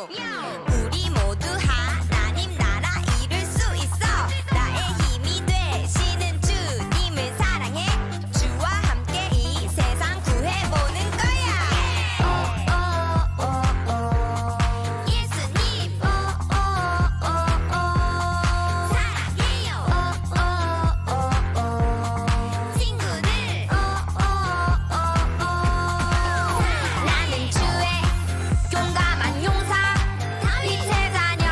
우리 모두 하나님 나라 이룰 수 있어. 나의 힘이 되시는 주님을 사랑해. 주와 함께 이 세상 구해보는 거야. 예수님 사랑해요. 친구들 나는 주의 용감한 용사 빛의 자녀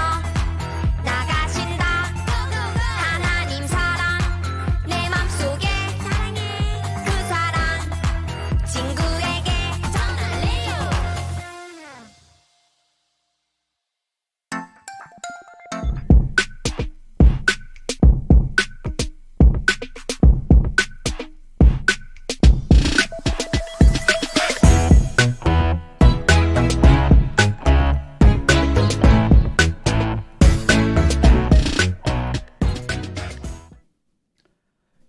나가신다. 하나님 사랑 내 맘속에 사랑해. 그 사랑 친구에게 전할래요.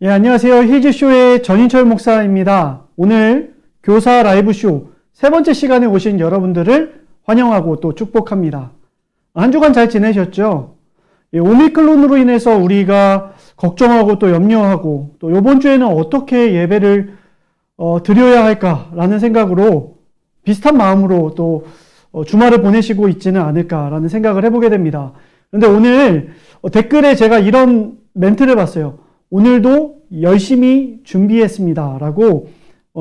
예, 안녕하세요. 히즈쇼의 전인철 목사입니다. 오늘 교사 라이브쇼 세 번째 시간에 오신 여러분들을 환영하고 또 축복합니다. 한 주간 잘 지내셨죠? 예, 오미크론으로 인해서 우리가 걱정하고 또 염려하고 또 이번 주에는 어떻게 예배를 드려야 할까라는 생각으로 비슷한 마음으로 또 주말을 보내시고 있지는 않을까라는 생각을 해보게 됩니다. 그런데 오늘 댓글에 제가 이런 멘트를 봤어요. 오늘도 열심히 준비했습니다 라고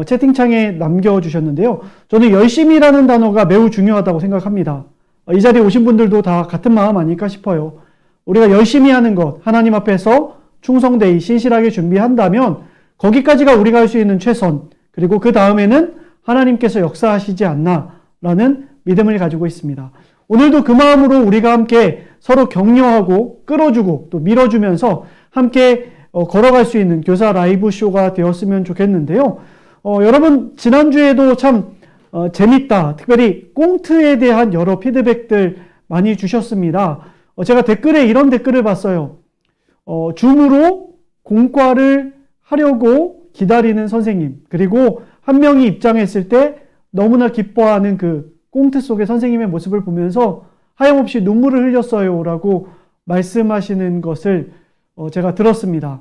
채팅창에 남겨주셨는데요. 저는 열심히라는 단어가 매우 중요하다고 생각합니다. 이 자리에 오신 분들도 다 같은 마음 아닐까 싶어요. 우리가 열심히 하는 것, 하나님 앞에서 충성되이 신실하게 준비한다면 거기까지가 우리가 할 수 있는 최선, 그리고 그 다음에는 하나님께서 역사하시지 않나 라는 믿음을 가지고 있습니다. 오늘도 그 마음으로 우리가 함께 서로 격려하고 끌어주고 또 밀어주면서 함께 걸어갈 수 있는 교사 라이브 쇼가 되었으면 좋겠는데요. 여러분 지난주에도 참 재밌다, 특별히 꽁트에 대한 여러 피드백들 많이 주셨습니다. 제가 댓글에 이런 댓글을 봤어요. 줌으로 공과를 하려고 기다리는 선생님, 그리고 한 명이 입장했을 때 너무나 기뻐하는 그 꽁트 속의 선생님의 모습을 보면서 하염없이 눈물을 흘렸어요 라고 말씀하시는 것을 제가 들었습니다.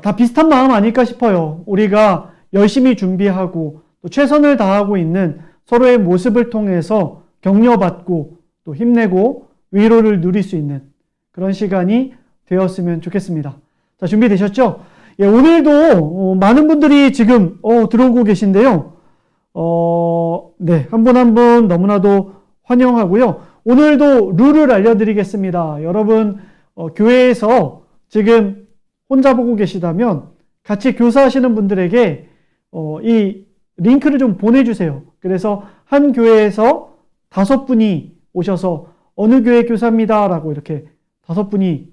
다 비슷한 마음 아닐까 싶어요. 우리가 열심히 준비하고 또 최선을 다하고 있는 서로의 모습을 통해서 격려받고 또 힘내고 위로를 누릴 수 있는 그런 시간이 되었으면 좋겠습니다. 자, 준비되셨죠? 예, 오늘도 많은 분들이 지금 들어오고 계신데요. 네, 한 분 한 분 너무나도 환영하고요. 오늘도 룰을 알려드리겠습니다. 여러분 교회에서 지금 혼자 보고 계시다면 같이 교사하시는 분들에게 이 링크를 좀 보내주세요. 그래서 한 교회에서 5분이 오셔서 어느 교회 교사입니다 라고 이렇게 5분이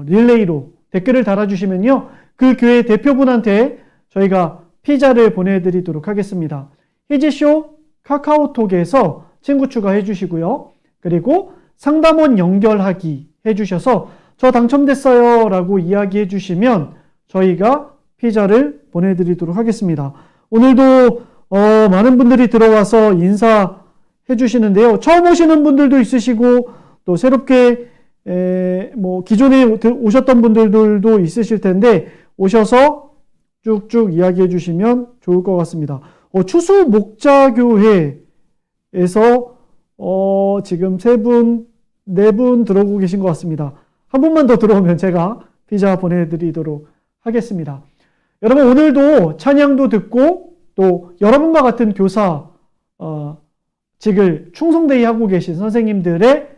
릴레이로 댓글을 달아주시면요, 그 교회 대표분한테 저희가 피자를 보내드리도록 하겠습니다. 히지쇼 카카오톡에서 친구 추가해 주시고요. 그리고 상담원 연결하기 해주셔서 저 당첨됐어요 라고 이야기해 주시면 저희가 피자를 보내드리도록 하겠습니다. 오늘도 많은 분들이 들어와서 인사해 주시는데요. 처음 오시는 분들도 있으시고 또 새롭게 기존에 오셨던 분들도 있으실 텐데 오셔서 쭉쭉 이야기해 주시면 좋을 것 같습니다. 추수 목자교회에서 지금 3분, 4분 들어오고 계신 것 같습니다. 한 분만 더 들어오면 제가 피자 보내드리도록 하겠습니다. 여러분 오늘도 찬양도 듣고 또 여러분과 같은 교사 직을 충성되이 하고 계신 선생님들의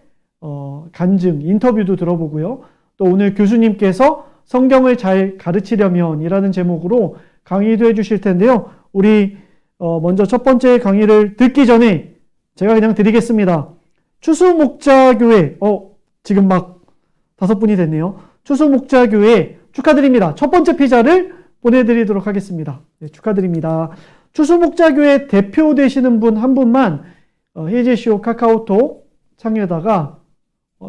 간증, 인터뷰도 들어보고요. 또 오늘 교수님께서 성경을 잘 가르치려면 이라는 제목으로 강의도 해주실 텐데요. 우리 먼저 첫 번째 강의를 듣기 전에 제가 그냥 드리겠습니다. 추수목자교회 지금 막 5분이 됐네요. 추수목자교회 축하드립니다. 첫 번째 피자를 보내드리도록 하겠습니다. 네, 축하드립니다. 추수목자교회 대표 되시는 분 한 분만 히지쇼 카카오톡 창에다가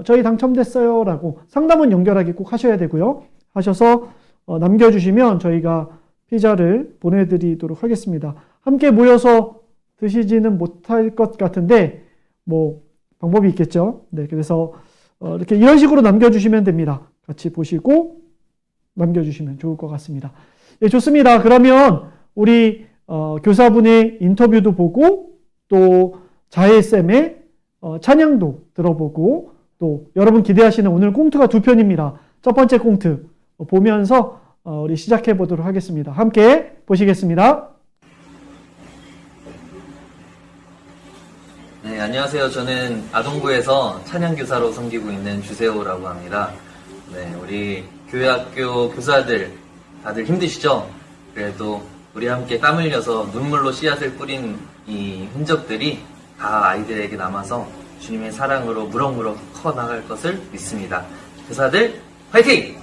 저희 당첨됐어요 라고 상담원 연결하기 꼭 하셔야 되고요. 하셔서 남겨주시면 저희가 피자를 보내드리도록 하겠습니다. 함께 모여서 드시지는 못할 것 같은데 뭐 방법이 있겠죠. 네, 그래서 이렇게 이런 식으로 남겨주시면 됩니다. 같이 보시고 남겨주시면 좋을 것 같습니다. 예, 좋습니다. 그러면 우리 교사분의 인터뷰도 보고 또 자혜쌤의 찬양도 들어보고 또 여러분 기대하시는 오늘 꽁트가 두 편입니다. 첫 번째 꽁트 보면서 우리 시작해 보도록 하겠습니다. 함께 보시겠습니다. 네, 안녕하세요. 저는 아동부에서 찬양교사로 섬기고 있는 주세호라고 합니다. 네, 우리 교회학교 교사들 다들 힘드시죠? 그래도 우리 함께 땀 흘려서 눈물로 씨앗을 뿌린 이 흔적들이 다 아이들에게 남아서 주님의 사랑으로 무럭무럭 커나갈 것을 믿습니다. 교사들 화이팅!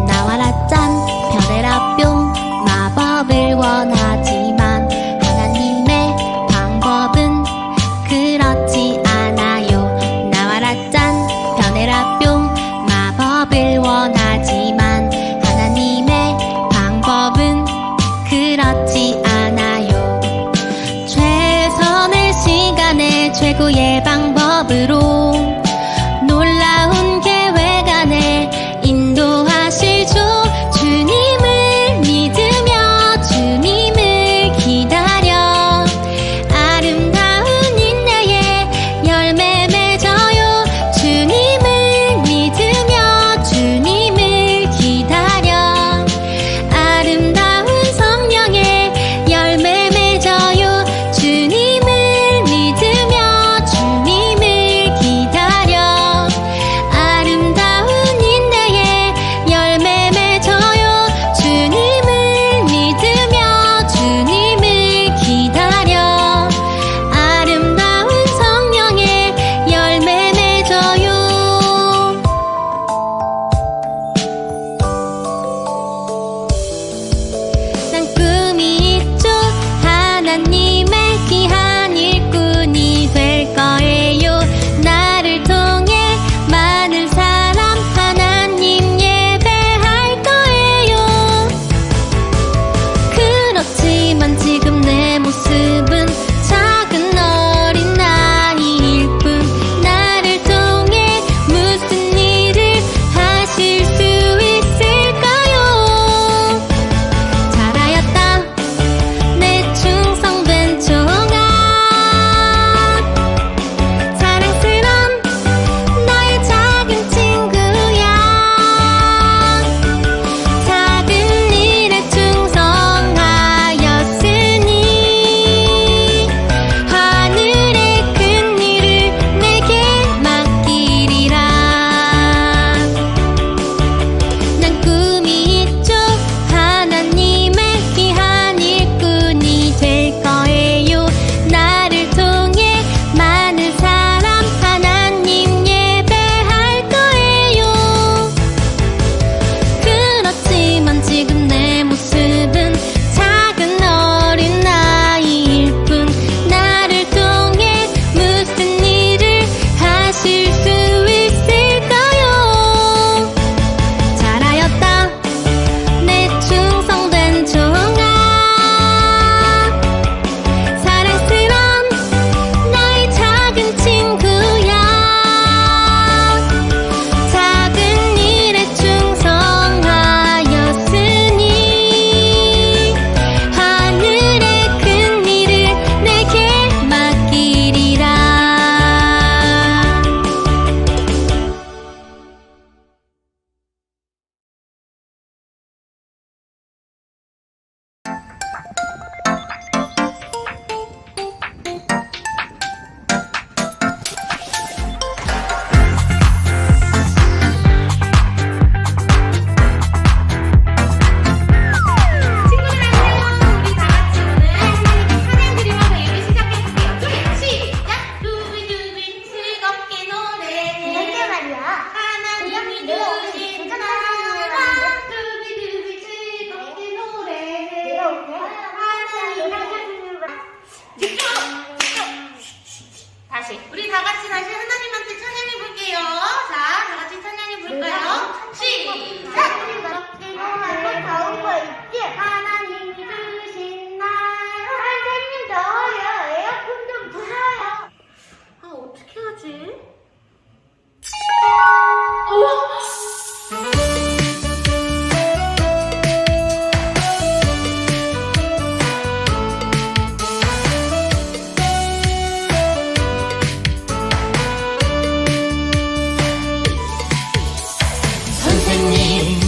나와라 짠 별에라 뿅 마법을 원하지만 하나님의 방법은 그렇지 않아요. 나와라 짠 별에라 뿅 마법을 원하지만 하나님의 방법은 그렇지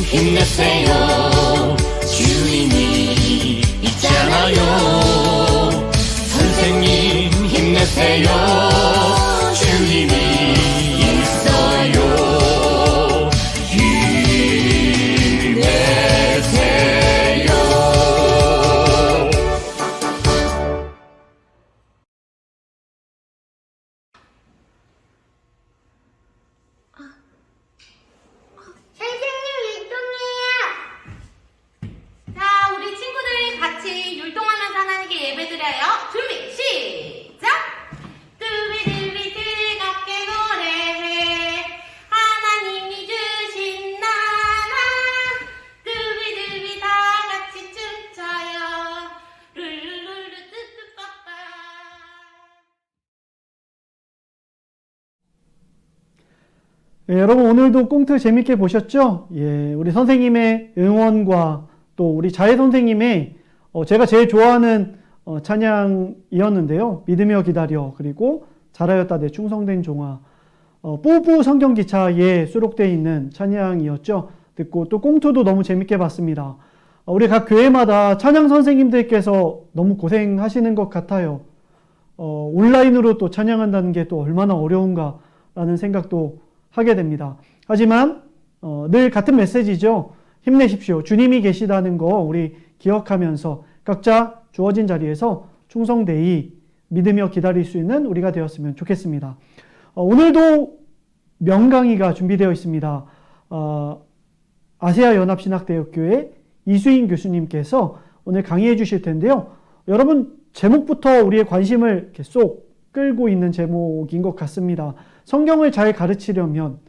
힘내세요. 주님이 있잖아요. 선생님 힘내세요. 주님이 있어요. 힘내세요. 선생님 율동이에요. 자, 우리 친구들이 같이 율동하면서 하나님께 예배드려요. 준비 시작. 뚜비뚜비 즐겁게 노래해. 하나님이 주신 나라. 뚜비뚜비 다 같이 춤춰요. 룰루루루 뚜뚜빠빠. 예, 여러분 오늘도 꽁트 재밌게 보셨죠? 예, 우리 선생님의 응원과 또 우리 자혜 선생님의 제가 제일 좋아하는 찬양이었는데요. 믿으며 기다려, 그리고 잘하였다 내 충성된 종아, 뿌뿌 성경기차에 수록되어 있는 찬양이었죠. 듣고 또 꽁트도 너무 재밌게 봤습니다. 우리 각 교회마다 찬양 선생님들께서 너무 고생하시는 것 같아요. 온라인으로 또 찬양한다는 게 또 얼마나 어려운가라는 생각도 하게 됩니다. 하지만 늘 같은 메시지죠. 힘내십시오. 주님이 계시다는 거 우리 기억하면서 각자 주어진 자리에서 충성되이 믿으며 기다릴 수 있는 우리가 되었으면 좋겠습니다. 오늘도 명강의가 준비되어 있습니다. 아세아 연합신학대학교의 이수인 교수님께서 오늘 강의해 주실 텐데요. 여러분 제목부터 우리의 관심을 이렇게 쏙 끌고 있는 제목인 것 같습니다. 성경을 잘 가르치려면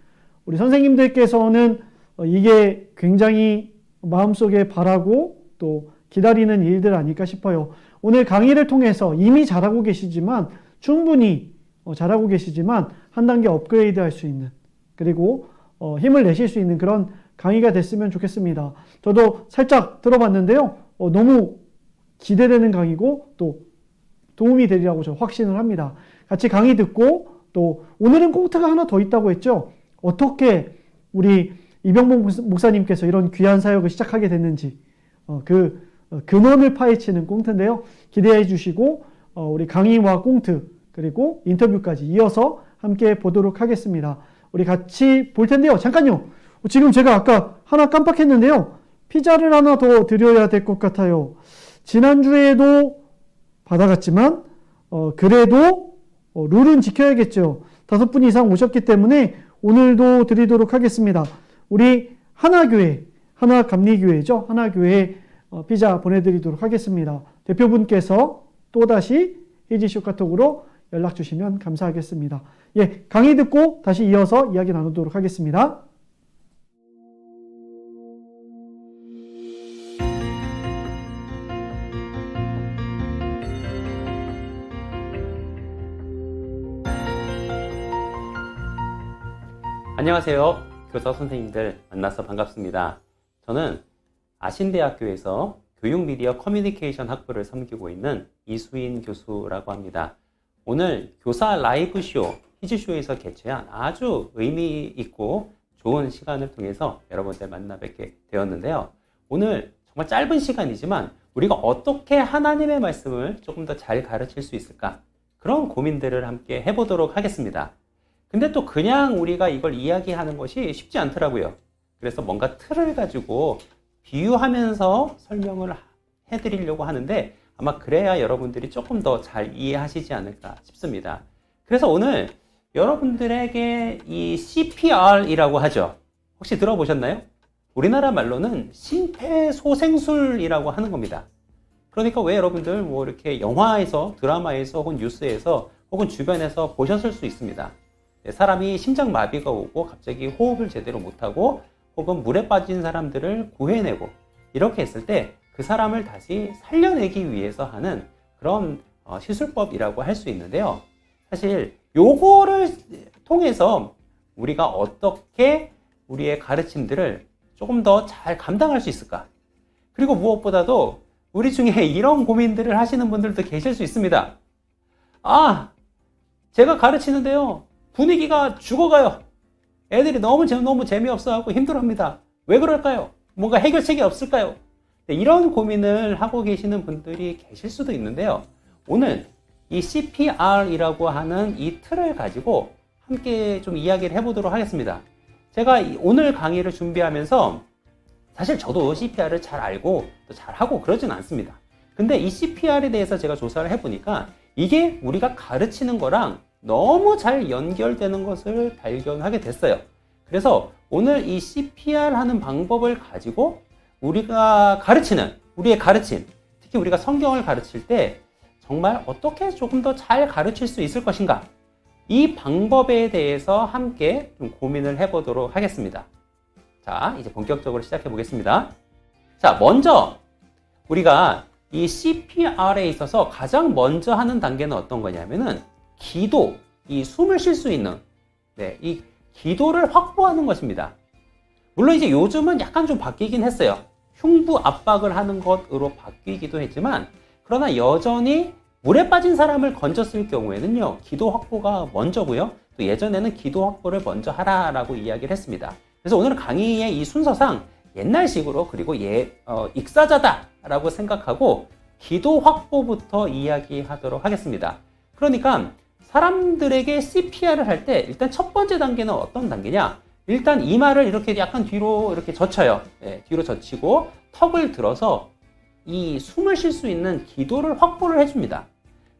우리 선생님들께서는 이게 굉장히 마음속에 바라고 또 기다리는 일들 아닐까 싶어요. 오늘 강의를 통해서 이미 잘하고 계시지만 충분히 잘하고 계시지만 한 단계 업그레이드 할 수 있는, 그리고 힘을 내실 수 있는 그런 강의가 됐으면 좋겠습니다. 저도 살짝 들어봤는데요. 너무 기대되는 강의고 또 도움이 되리라고 저 확신을 합니다. 같이 강의 듣고 또 오늘은 꽁트가 하나 더 있다고 했죠. 어떻게 우리 이병복 목사님께서 이런 귀한 사역을 시작하게 됐는지 그 근원을 파헤치는 꽁트인데요. 기대해 주시고 우리 강의와 꽁트 그리고 인터뷰까지 이어서 함께 보도록 하겠습니다. 우리 같이 볼 텐데요. 잠깐요. 지금 제가 아까 하나 깜빡했는데요. 피자를 하나 더 드려야 될 것 같아요. 지난주에도 받아갔지만 그래도 룰은 지켜야겠죠. 5분 이상 오셨기 때문에 오늘도 드리도록 하겠습니다. 우리 하나교회, 하나감리교회죠. 하나교회 피자 보내드리도록 하겠습니다. 대표분께서 또다시 히지쇼 카톡으로 연락 주시면 감사하겠습니다. 예, 강의 듣고 다시 이어서 이야기 나누도록 하겠습니다. 안녕하세요. 교사 선생님들 만나서 반갑습니다. 저는 아신대학교에서 교육미디어 커뮤니케이션 학부를 섬기고 있는 이수인 교수라고 합니다. 오늘 교사 라이브쇼, 히즈쇼에서 개최한 아주 의미 있고 좋은 시간을 통해서 여러분들 만나 뵙게 되었는데요. 오늘 정말 짧은 시간이지만 우리가 어떻게 하나님의 말씀을 조금 더 잘 가르칠 수 있을까? 그런 고민들을 함께 해보도록 하겠습니다. 근데 또 그냥 우리가 이걸 이야기하는 것이 쉽지 않더라고요. 그래서 뭔가 틀을 가지고 비유하면서 설명을 해드리려고 하는데 아마 그래야 여러분들이 조금 더 잘 이해하시지 않을까 싶습니다. 그래서 오늘 여러분들에게 이 CPR이라고 하죠. 혹시 들어보셨나요? 우리나라 말로는 심폐소생술이라고 하는 겁니다. 그러니까 왜 여러분들 뭐 이렇게 영화에서, 드라마에서, 혹은 뉴스에서, 혹은 주변에서 보셨을 수 있습니다. 사람이 심장마비가 오고 갑자기 호흡을 제대로 못하고 혹은 물에 빠진 사람들을 구해내고 이렇게 했을 때 그 사람을 다시 살려내기 위해서 하는 그런 시술법이라고 할 수 있는데요. 사실 요거를 통해서 우리가 어떻게 우리의 가르침들을 조금 더 잘 감당할 수 있을까? 그리고 무엇보다도 우리 중에 이런 고민들을 하시는 분들도 계실 수 있습니다. 아, 제가 가르치는데요. 분위기가 죽어가요. 애들이 너무 재미없어 하고 힘들어합니다. 왜 그럴까요? 뭔가 해결책이 없을까요? 네, 이런 고민을 하고 계시는 분들이 계실 수도 있는데요. 오늘 이 CPR이라고 하는 이 틀을 가지고 함께 좀 이야기를 해보도록 하겠습니다. 제가 오늘 강의를 준비하면서 사실 저도 CPR을 잘 알고 또 잘 하고 그러진 않습니다. 근데 이 CPR에 대해서 제가 조사를 해보니까 이게 우리가 가르치는 거랑 너무 잘 연결되는 것을 발견하게 됐어요. 그래서 오늘 이 CPR 하는 방법을 가지고 우리가 가르치는, 우리의 가르침, 특히 우리가 성경을 가르칠 때 정말 어떻게 조금 더 잘 가르칠 수 있을 것인가, 이 방법에 대해서 함께 좀 고민을 해보도록 하겠습니다. 자, 이제 본격적으로 시작해 보겠습니다. 자, 먼저 우리가 이 CPR에 있어서 가장 먼저 하는 단계는 어떤 거냐면은 기도, 이 숨을 쉴 수 있는, 이 기도를 확보하는 것입니다. 물론 이제 요즘은 약간 좀 바뀌긴 했어요. 흉부 압박을 하는 것으로 바뀌기도 했지만, 그러나 여전히 물에 빠진 사람을 건졌을 경우에는요, 기도 확보가 먼저고요. 또 예전에는 기도 확보를 먼저 하라라고 이야기를 했습니다. 그래서 오늘 강의의 이 순서상 옛날식으로, 그리고 익사자다라고 생각하고 기도 확보부터 이야기하도록 하겠습니다. 그러니까 사람들에게 CPR을 할 때 일단 첫 번째 단계는 어떤 단계냐? 일단 이마를 이렇게 약간 뒤로 이렇게 젖혀요. 뒤로 젖히고 턱을 들어서 이 숨을 쉴 수 있는 기도를 확보를 해줍니다.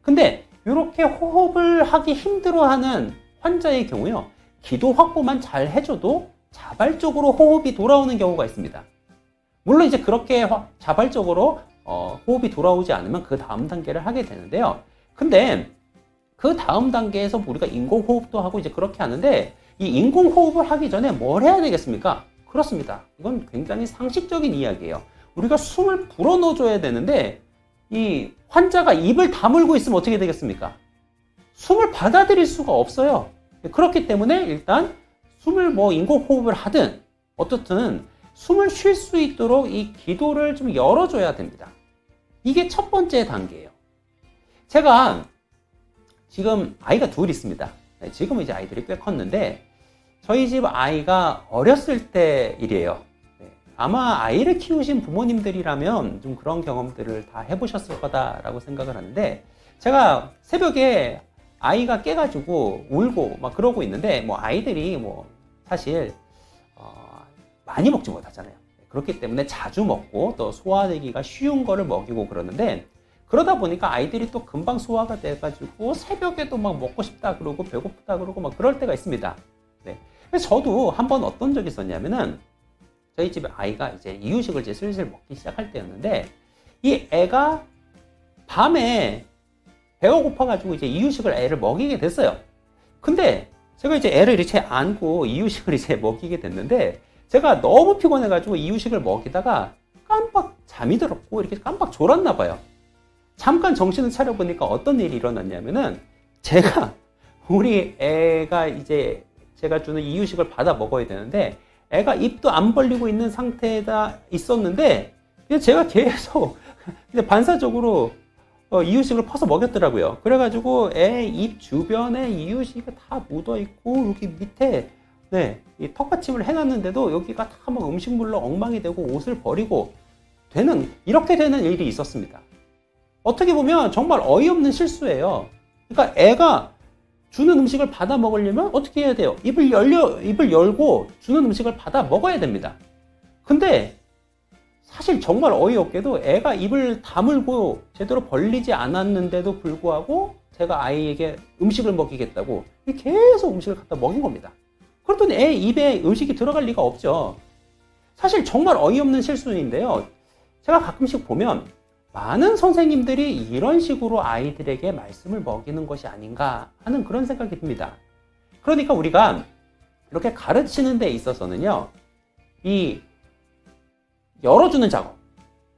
근데 이렇게 호흡을 하기 힘들어하는 환자의 경우요, 기도 확보만 잘 해줘도 자발적으로 호흡이 돌아오는 경우가 있습니다. 물론 이제 그렇게 자발적으로 호흡이 돌아오지 않으면 그 다음 단계를 하게 되는데요. 근데 그 다음 단계에서 우리가 인공호흡도 하고 이제 그렇게 하는데, 이 인공호흡을 하기 전에 뭘 해야 되겠습니까? 그렇습니다. 이건 굉장히 상식적인 이야기예요. 우리가 숨을 불어넣어줘야 되는데, 이 환자가 입을 다물고 있으면 어떻게 되겠습니까? 숨을 받아들일 수가 없어요. 그렇기 때문에 일단 숨을 인공호흡을 하든 어떻든 숨을 쉴 수 있도록 이 기도를 좀 열어줘야 됩니다. 이게 첫 번째 단계예요. 제가 지금 아이가 둘 있습니다. 지금은 이제 아이들이 꽤 컸는데, 저희 집 아이가 어렸을 때 일이에요. 아마 아이를 키우신 부모님들이라면 좀 그런 경험들을 다 해보셨을 거다라고 생각을 하는데, 제가 새벽에 아이가 깨가지고 울고 막 그러고 있는데, 아이들이 사실 많이 먹지 못하잖아요. 그렇기 때문에 자주 먹고 또 소화되기가 쉬운 거를 먹이고 그러는데, 그러다 보니까 아이들이 또 금방 소화가 돼가지고 새벽에도 막 먹고 싶다 그러고 배고프다 그러고 막 그럴 때가 있습니다. 그래서 저도 한번 어떤 적이 있었냐면은, 저희 집에 아이가 이제 이유식을 이제 슬슬 먹기 시작할 때였는데, 이 애가 밤에 배가 고파가지고 이제 이유식을 애를 먹이게 됐어요. 근데 제가 이제 애를 이렇게 안고 이유식을 이제 먹이게 됐는데, 제가 너무 피곤해가지고 이유식을 먹이다가 깜빡 잠이 들었고 이렇게 깜빡 졸았나 봐요. 잠깐 정신을 차려보니까 어떤 일이 일어났냐면은, 우리 애가 이제 제가 주는 이유식을 받아 먹어야 되는데, 애가 입도 안 벌리고 있는 상태에다 있었는데, 제가 계속 반사적으로 이유식을 퍼서 먹였더라고요. 그래가지고 애 입 주변에 이유식이 다 묻어있고, 여기 밑에 이 턱받침을 해놨는데도 여기가 다 막 음식물로 엉망이 되고 옷을 버리고 이렇게 되는 일이 있었습니다. 어떻게 보면 정말 어이없는 실수예요. 그러니까 애가 주는 음식을 받아 먹으려면 어떻게 해야 돼요? 입을 열고 주는 음식을 받아 먹어야 됩니다. 근데 사실 정말 어이없게도 애가 입을 다물고 제대로 벌리지 않았는데도 불구하고 제가 아이에게 음식을 먹이겠다고 계속 음식을 갖다 먹인 겁니다. 그랬더니 애 입에 음식이 들어갈 리가 없죠. 사실 정말 어이없는 실수인데요. 제가 가끔씩 보면 많은 선생님들이 이런 식으로 아이들에게 말씀을 먹이는 것이 아닌가 하는 그런 생각이 듭니다. 그러니까 우리가 이렇게 가르치는 데 있어서는요, 이 열어주는 작업,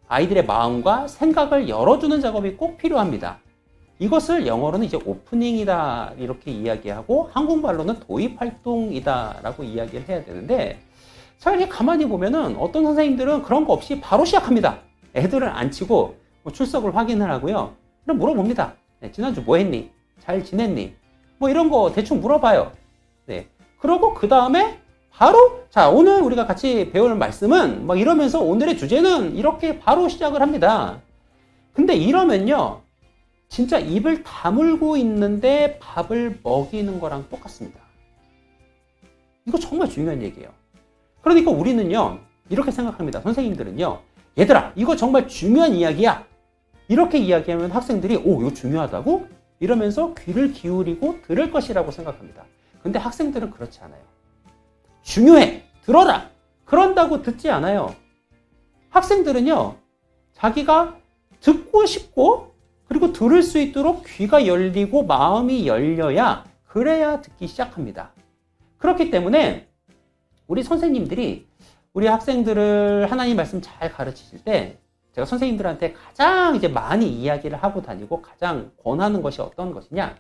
아이들의 마음과 생각을 열어주는 작업이 꼭 필요합니다. 이것을 영어로는 이제 오프닝이다 이렇게 이야기하고, 한국말로는 도입 활동이다 라고 이야기를 해야 되는데, 자, 이렇게 가만히 보면은 어떤 선생님들은 그런 거 없이 바로 시작합니다. 애들을 앉히고 출석을 확인을 하고요, 그럼 물어봅니다. 지난주 뭐 했니? 잘 지냈니? 이런 거 대충 물어봐요. 그러고 그 다음에 바로 자, 오늘 우리가 같이 배울 말씀은 막 이러면서 오늘의 주제는 이렇게 바로 시작을 합니다. 근데 이러면요, 진짜 입을 다물고 있는데 밥을 먹이는 거랑 똑같습니다. 이거 정말 중요한 얘기예요. 그러니까 우리는요, 이렇게 생각합니다. 선생님들은요, 얘들아, 이거 정말 중요한 이야기야. 이렇게 이야기하면 학생들이 오, 이거 중요하다고? 이러면서 귀를 기울이고 들을 것이라고 생각합니다. 근데 학생들은 그렇지 않아요. 중요해! 들어라! 그런다고 듣지 않아요. 학생들은요, 자기가 듣고 싶고 그리고 들을 수 있도록 귀가 열리고 마음이 열려야 그래야 듣기 시작합니다. 그렇기 때문에 우리 선생님들이 우리 학생들을 하나님 말씀 잘 가르치실 때 제가 선생님들한테 가장 이제 많이 이야기를 하고 다니고 가장 권하는 것이 어떤 것이냐?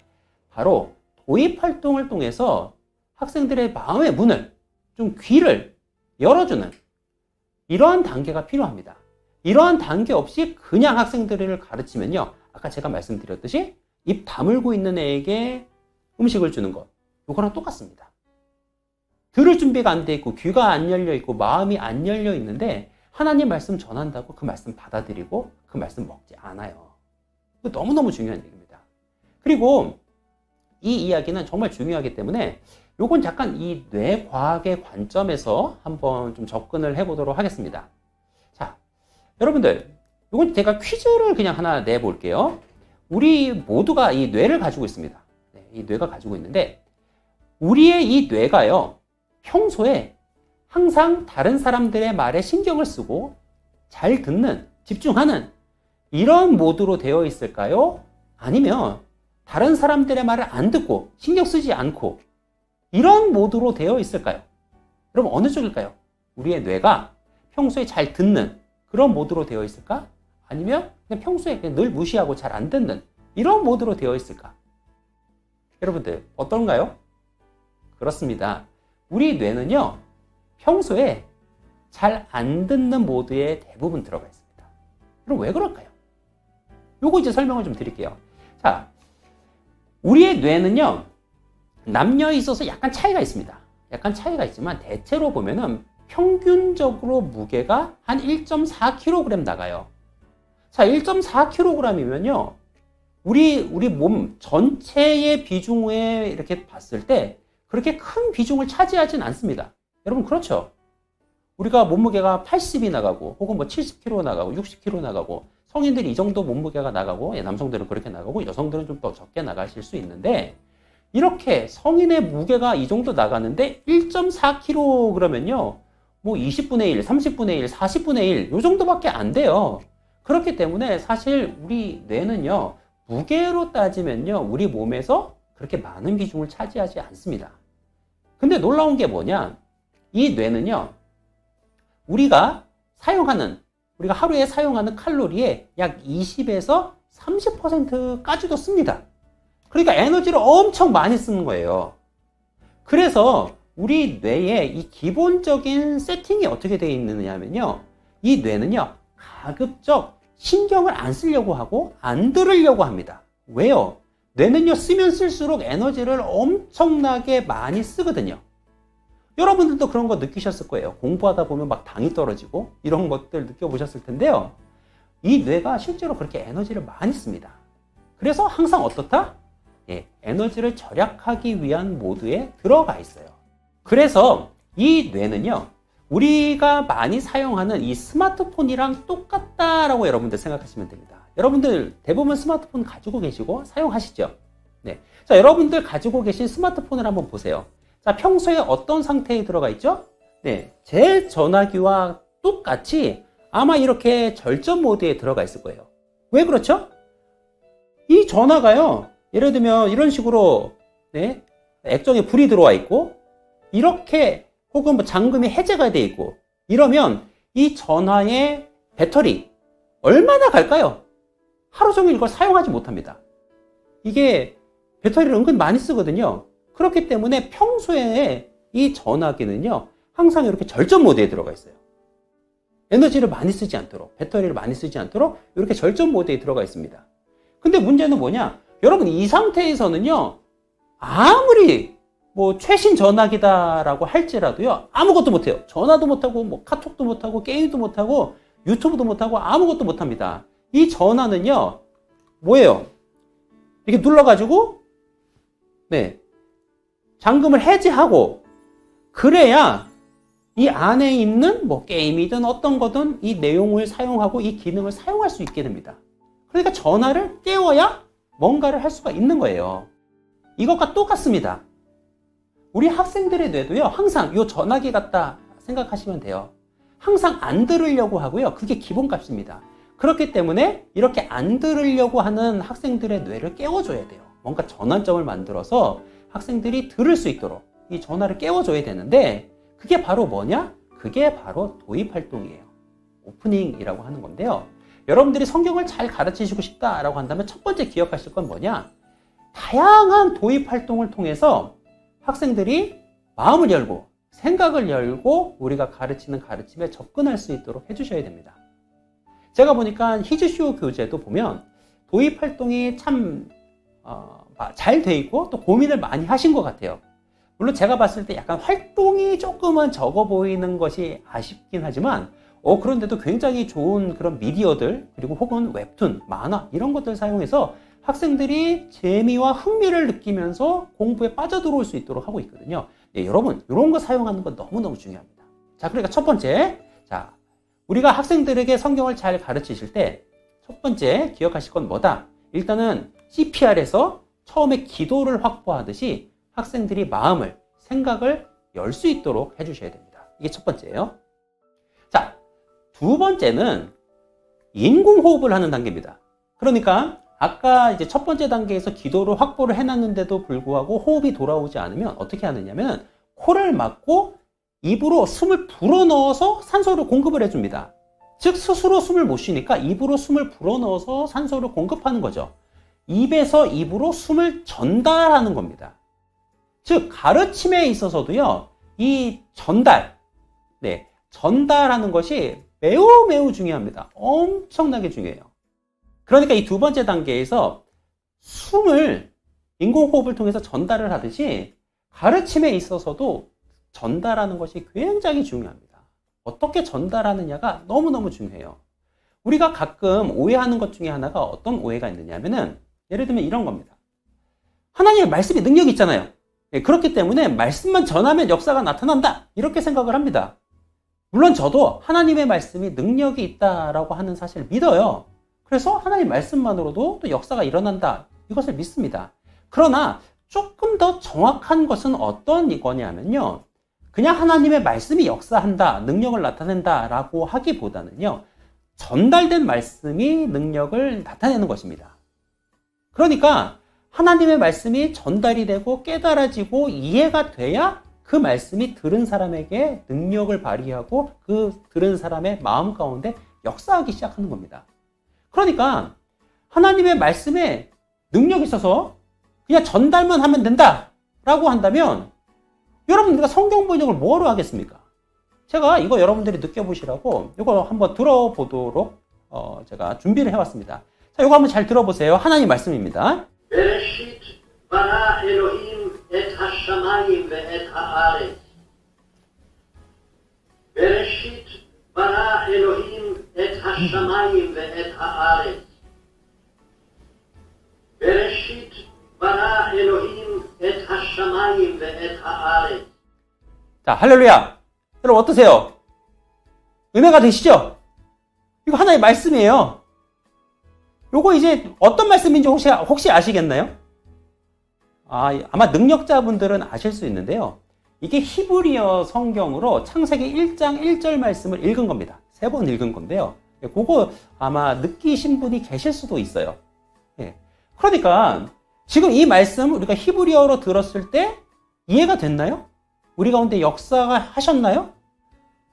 바로 도입 활동을 통해서 학생들의 마음의 문을 좀 귀를 열어주는 이러한 단계가 필요합니다. 이러한 단계 없이 그냥 학생들을 가르치면요, 아까 제가 말씀드렸듯이 입 다물고 있는 애에게 음식을 주는 것, 이거랑 똑같습니다. 들을 준비가 안 돼 있고 귀가 안 열려 있고 마음이 안 열려 있는데 하나님 말씀 전한다고 그 말씀 받아들이고 그 말씀 먹지 않아요. 너무너무 중요한 얘기입니다. 그리고 이 이야기는 정말 중요하기 때문에 요건 잠깐 이 뇌과학의 관점에서 한번 좀 접근을 해보도록 하겠습니다. 자, 여러분들, 요건 제가 퀴즈를 그냥 하나 내볼게요. 우리 모두가 이 뇌를 가지고 있습니다. 네, 이 뇌가 가지고 있는데 우리의 이 뇌가요, 평소에 항상 다른 사람들의 말에 신경을 쓰고 잘 듣는, 집중하는 이런 모드로 되어 있을까요? 아니면 다른 사람들의 말을 안 듣고 신경 쓰지 않고 이런 모드로 되어 있을까요? 그럼 어느 쪽일까요? 우리의 뇌가 평소에 잘 듣는 그런 모드로 되어 있을까? 아니면 그냥 평소에 그냥 늘 무시하고 잘 안 듣는 이런 모드로 되어 있을까? 여러분들 어떤가요? 그렇습니다. 우리 뇌는요, 평소에 잘 안 듣는 모드에 대부분 들어가 있습니다. 그럼 왜 그럴까요? 요거 이제 설명을 좀 드릴게요. 자, 우리의 뇌는요, 남녀에 있어서 약간 차이가 있습니다. 약간 차이가 있지만 대체로 보면은 평균적으로 무게가 한 1.4kg 나가요. 자, 1.4kg이면요, 우리 몸 전체의 비중에 이렇게 봤을 때 그렇게 큰 비중을 차지하진 않습니다. 여러분, 그렇죠? 우리가 몸무게가 80이 나가고 혹은 뭐 70kg 나가고 60kg 나가고 성인들이 이 정도 몸무게가 나가고, 남성들은 그렇게 나가고 여성들은 좀 더 적게 나가실 수 있는데, 이렇게 성인의 무게가 이 정도 나가는데 1.4kg 그러면요, 뭐 20분의 1, 30분의 1, 40분의 1 요 정도밖에 안 돼요. 그렇기 때문에 사실 우리 뇌는요, 무게로 따지면요, 우리 몸에서 그렇게 많은 비중을 차지하지 않습니다. 근데 놀라운 게 뭐냐, 이 뇌는요, 우리가 하루에 사용하는 칼로리의 약 20에서 30%까지도 씁니다. 그러니까 에너지를 엄청 많이 쓰는 거예요. 그래서 우리 뇌의 이 기본적인 세팅이 어떻게 되어 있느냐면요, 이 뇌는요, 가급적 신경을 안 쓰려고 하고 안 들으려고 합니다. 왜요? 뇌는요, 쓰면 쓸수록 에너지를 엄청나게 많이 쓰거든요. 여러분들도 그런 거 느끼셨을 거예요. 공부하다 보면 막 당이 떨어지고 이런 것들 느껴보셨을 텐데요. 이 뇌가 실제로 그렇게 에너지를 많이 씁니다. 그래서 항상 어떻다? 에너지를 절약하기 위한 모드에 들어가 있어요. 그래서 이 뇌는요, 우리가 많이 사용하는 이 스마트폰이랑 똑같다라고 여러분들 생각하시면 됩니다. 여러분들 대부분 스마트폰 가지고 계시고 사용하시죠? 네. 자, 여러분들 가지고 계신 스마트폰을 한번 보세요. 자, 평소에 어떤 상태에 들어가 있죠? 네. 제 전화기와 똑같이 아마 이렇게 절전 모드에 들어가 있을 거예요. 왜 그렇죠? 이 전화가요, 예를 들면 이런 식으로, 네, 액정에 불이 들어와 있고, 이렇게 혹은 뭐 잠금이 해제가 돼 있고, 이러면 이 전화의 배터리 얼마나 갈까요? 하루 종일 이걸 사용하지 못합니다. 이게 배터리를 은근 많이 쓰거든요. 그렇기 때문에 평소에 이 전화기는요, 항상 이렇게 절전 모드에 들어가 있어요. 에너지를 많이 쓰지 않도록, 배터리를 많이 쓰지 않도록 이렇게 절전 모드에 들어가 있습니다. 근데 문제는 뭐냐? 여러분, 이 상태에서는요, 아무리 뭐 최신 전화기다라고 할지라도요, 아무것도 못해요. 전화도 못하고, 뭐 카톡도 못하고, 게임도 못하고, 유튜브도 못하고, 아무것도 못합니다. 이 전화는요, 뭐예요? 이렇게 눌러가지고, 네, 잠금을 해제하고, 그래야 이 안에 있는 뭐 게임이든 어떤 거든 이 내용을 사용하고 이 기능을 사용할 수 있게 됩니다. 그러니까 전화를 깨워야 뭔가를 할 수가 있는 거예요. 이것과 똑같습니다. 우리 학생들의 뇌도요, 항상 이 전화기 같다 생각하시면 돼요. 항상 안 들으려고 하고요. 그게 기본값입니다. 그렇기 때문에 이렇게 안 들으려고 하는 학생들의 뇌를 깨워줘야 돼요. 뭔가 전환점을 만들어서 학생들이 들을 수 있도록 이 전화를 깨워줘야 되는데, 그게 바로 뭐냐? 그게 바로 도입활동이에요. 오프닝이라고 하는 건데요. 여러분들이 성경을 잘 가르치시고 싶다라고 한다면 첫 번째 기억하실 건 뭐냐? 다양한 도입활동을 통해서 학생들이 마음을 열고 생각을 열고 우리가 가르치는 가르침에 접근할 수 있도록 해주셔야 됩니다. 제가 보니까 히즈쇼 교재도 보면 도입활동이 참 잘 돼 있고 또 고민을 많이 하신 것 같아요. 물론 제가 봤을 때 약간 활동이 조금은 적어 보이는 것이 아쉽긴 하지만 그런데도 굉장히 좋은 그런 미디어들, 그리고 혹은 웹툰, 만화 이런 것들 사용해서 학생들이 재미와 흥미를 느끼면서 공부에 빠져들어올 수 있도록 하고 있거든요. 예, 여러분, 이런 거 사용하는 건 너무너무 중요합니다. 자, 그러니까 첫 번째, 자, 우리가 학생들에게 성경을 잘 가르치실 때 첫 번째 기억하실 건 뭐다? 일단은 CPR에서 처음에 기도를 확보하듯이 학생들이 마음을, 생각을 열 수 있도록 해주셔야 됩니다. 이게 첫 번째예요. 자, 두 번째는 인공호흡을 하는 단계입니다. 그러니까 아까 이제 첫 번째 단계에서 기도를 확보를 해놨는데도 불구하고 호흡이 돌아오지 않으면 어떻게 하느냐면 코를 막고 입으로 숨을 불어넣어서 산소를 공급을 해줍니다. 즉 스스로 숨을 못 쉬니까 입으로 숨을 불어넣어서 산소를 공급하는 거죠. 입에서 입으로 숨을 전달하는 겁니다. 즉 가르침에 있어서도요, 이 전달, 네, 전달하는 것이 매우 매우 중요합니다. 엄청나게 중요해요. 그러니까 이 두 번째 단계에서 숨을 인공호흡을 통해서 전달을 하듯이 가르침에 있어서도 전달하는 것이 굉장히 중요합니다. 어떻게 전달하느냐가 너무너무 중요해요. 우리가 가끔 오해하는 것 중에 하나가 어떤 오해가 있느냐 하면은, 예를 들면 이런 겁니다. 하나님의 말씀이 능력이 있잖아요. 그렇기 때문에 말씀만 전하면 역사가 나타난다, 이렇게 생각을 합니다. 물론 저도 하나님의 말씀이 능력이 있다라고 하는 사실을 믿어요. 그래서 하나님 말씀만으로도 또 역사가 일어난다, 이것을 믿습니다. 그러나 조금 더 정확한 것은 어떤 거냐면요, 그냥 하나님의 말씀이 역사한다, 능력을 나타낸다 라고 하기보다는요, 전달된 말씀이 능력을 나타내는 것입니다. 그러니까 하나님의 말씀이 전달이 되고 깨달아지고 이해가 돼야 그 말씀이 들은 사람에게 능력을 발휘하고 그 들은 사람의 마음 가운데 역사하기 시작하는 겁니다. 그러니까 하나님의 말씀에 능력이 있어서 그냥 전달만 하면 된다라고 한다면 여러분들과 성경 번역을 뭐하러 하겠습니까? 제가 이거 여러분들이 느껴보시라고 이거 한번 들어보도록 제가 준비를 해왔습니다. 자, 이거 한번 잘 들어보세요. 하나님 말씀입니다. בראשית ברא אלוהים את השמיים ואת הארץ. בראשית ברא אלוהים את השמיים ואת הארץ. בראשית ברא אלוהים את השמיים ואת הארץ. 자, 할렐루야. 여러분 어떠세요? 은혜가 되시죠? 이거 하나의 말씀이에요. 요거 이제 어떤 말씀인지 혹시 아시겠나요? 아마 능력자분들은 아실 수 있는데요. 이게 히브리어 성경으로 창세기 1장 1절 말씀을 읽은 겁니다. 3번 읽은 건데요. 그거 아마 느끼신 분이 계실 수도 있어요. 예. 그러니까 지금 이 말씀 우리가 히브리어로 들었을 때 이해가 됐나요? 우리 가운데 역사가 하셨나요?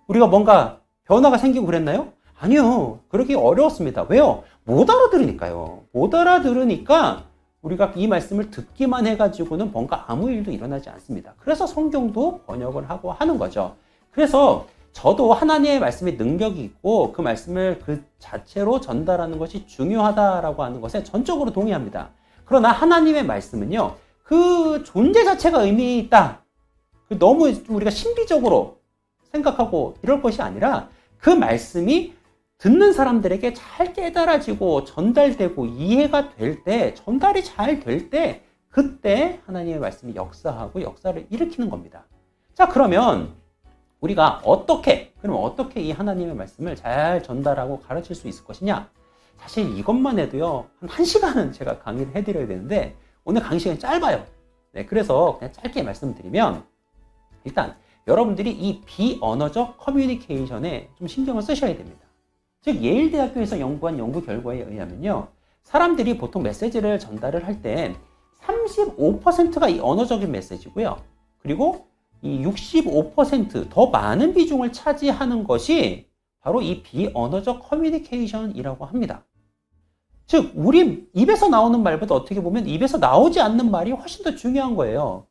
우리가 뭔가 변화가 생기고 그랬나요? 아니요. 그러기 어려웠습니다. 왜요? 못 알아들으니까요. 못 알아들으니까 우리가 이 말씀을 듣기만 해가지고는 뭔가 아무 일도 일어나지 않습니다. 그래서 성경도 번역을 하고 하는 거죠. 그래서 저도 하나님의 말씀에 능력이 있고 그 말씀을 그 자체로 전달하는 것이 중요하다라고 하는 것에 전적으로 동의합니다. 그러나 하나님의 말씀은요, 그 존재 자체가 의미 있다. 너무 우리가 신비적으로 생각하고 이럴 것이 아니라 그 말씀이 듣는 사람들에게 잘 깨달아지고 전달되고 이해가 될 때, 전달이 잘 될 때, 그때 하나님의 말씀이 역사하고 역사를 일으키는 겁니다. 자, 그러면 우리가 어떻게 이 하나님의 말씀을 잘 전달하고 가르칠 수 있을 것이냐? 사실 이것만 해도요, 한 1시간은 제가 강의를 해드려야 되는데, 오늘 강의 시간이 짧아요. 네, 그래서 그냥 짧게 말씀드리면, 일단 여러분들이 이 비언어적 커뮤니케이션에 좀 신경을 쓰셔야 됩니다. 즉, 예일대학교에서 연구한 연구 결과에 의하면요, 사람들이 보통 메시지를 전달을 할 때 35%가 이 언어적인 메시지고요. 그리고 이 65% 더 많은 비중을 차지하는 것이 바로 이 비언어적 커뮤니케이션이라고 합니다. 즉, 우리 입에서 나오는 말보다 어떻게 보면 입에서 나오지 않는 말이 훨씬 더 중요한 거예요.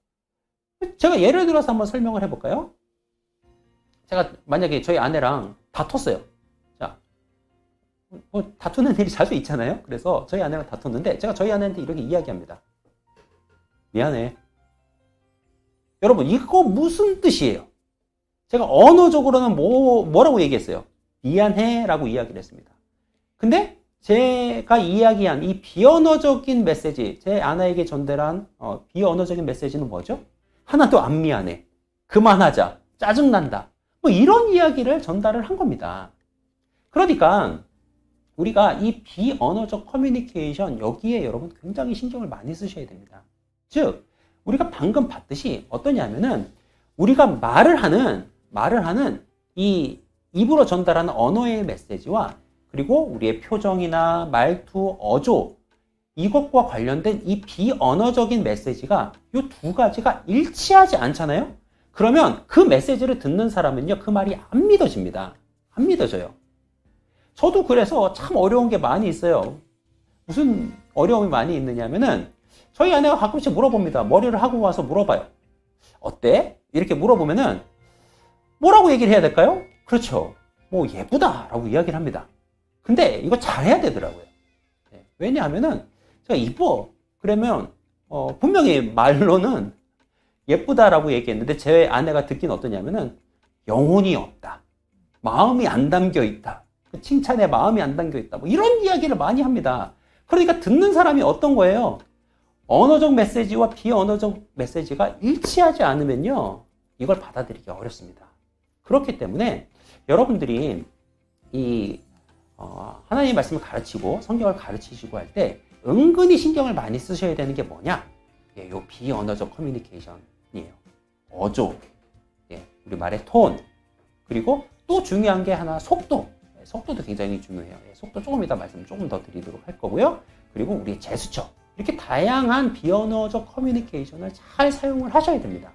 제가 예를 들어서 한번 설명을 해볼까요? 제가 만약에 저희 아내랑 다퉜어요. 자, 뭐 다투는 일이 자주 있잖아요. 그래서 저희 아내랑 다퉜는데 제가 저희 아내한테 이렇게 이야기합니다. 미안해. 여러분, 이거 무슨 뜻이에요? 제가 언어적으로는 뭐라고 얘기했어요? 미안해 라고 이야기를 했습니다. 근데 제가 이야기한 이 비언어적인 메시지, 제 아내에게 전달한 비언어적인 메시지는 뭐죠? 하나도 안 미안해. 그만하자. 짜증난다. 뭐 이런 이야기를 전달을 한 겁니다. 그러니까 우리가 이 비언어적 커뮤니케이션, 여기에 여러분 굉장히 신경을 많이 쓰셔야 됩니다. 즉, 우리가 방금 봤듯이 어떠냐면은 우리가 말을 하는 이 입으로 전달하는 언어의 메시지와 그리고 우리의 표정이나 말투, 어조, 이것과 관련된 이 비언어적인 메시지가 이 두 가지가 일치하지 않잖아요? 그러면 그 메시지를 듣는 사람은요, 그 말이 안 믿어집니다. 안 믿어져요. 저도 그래서 참 어려운 게 많이 있어요. 무슨 어려움이 많이 있느냐면은 저희 아내가 가끔씩 물어봅니다. 머리를 하고 와서 물어봐요. 어때? 이렇게 물어보면은 뭐라고 얘기를 해야 될까요? 그렇죠. 뭐 예쁘다라고 이야기를 합니다. 근데 이거 잘해야 되더라고요. 네. 왜냐하면은 제가 이뻐 그러면 분명히 말로는 예쁘다라고 얘기했는데 제 아내가 듣기는 어떠냐면은 영혼이 없다. 마음이 안 담겨 있다. 그 칭찬에 마음이 안 담겨 있다. 뭐 이런 이야기를 많이 합니다. 그러니까 듣는 사람이 어떤 거예요? 언어적 메시지와 비언어적 메시지가 일치하지 않으면요, 이걸 받아들이기 어렵습니다. 그렇기 때문에 여러분들이 이 하나님의 말씀을 가르치고 성경을 가르치시고 할 때 은근히 신경을 많이 쓰셔야 되는 게 뭐냐? 예, 요 비언어적 커뮤니케이션이에요. 어조, 예, 우리 말의 톤, 그리고 또 중요한 게 하나 속도. 예, 속도도 굉장히 중요해요. 예, 속도 조금 이따 말씀 조금 더 드리도록 할 거고요. 그리고 우리의 제스처. 이렇게 다양한 비언어적 커뮤니케이션을 잘 사용을 하셔야 됩니다.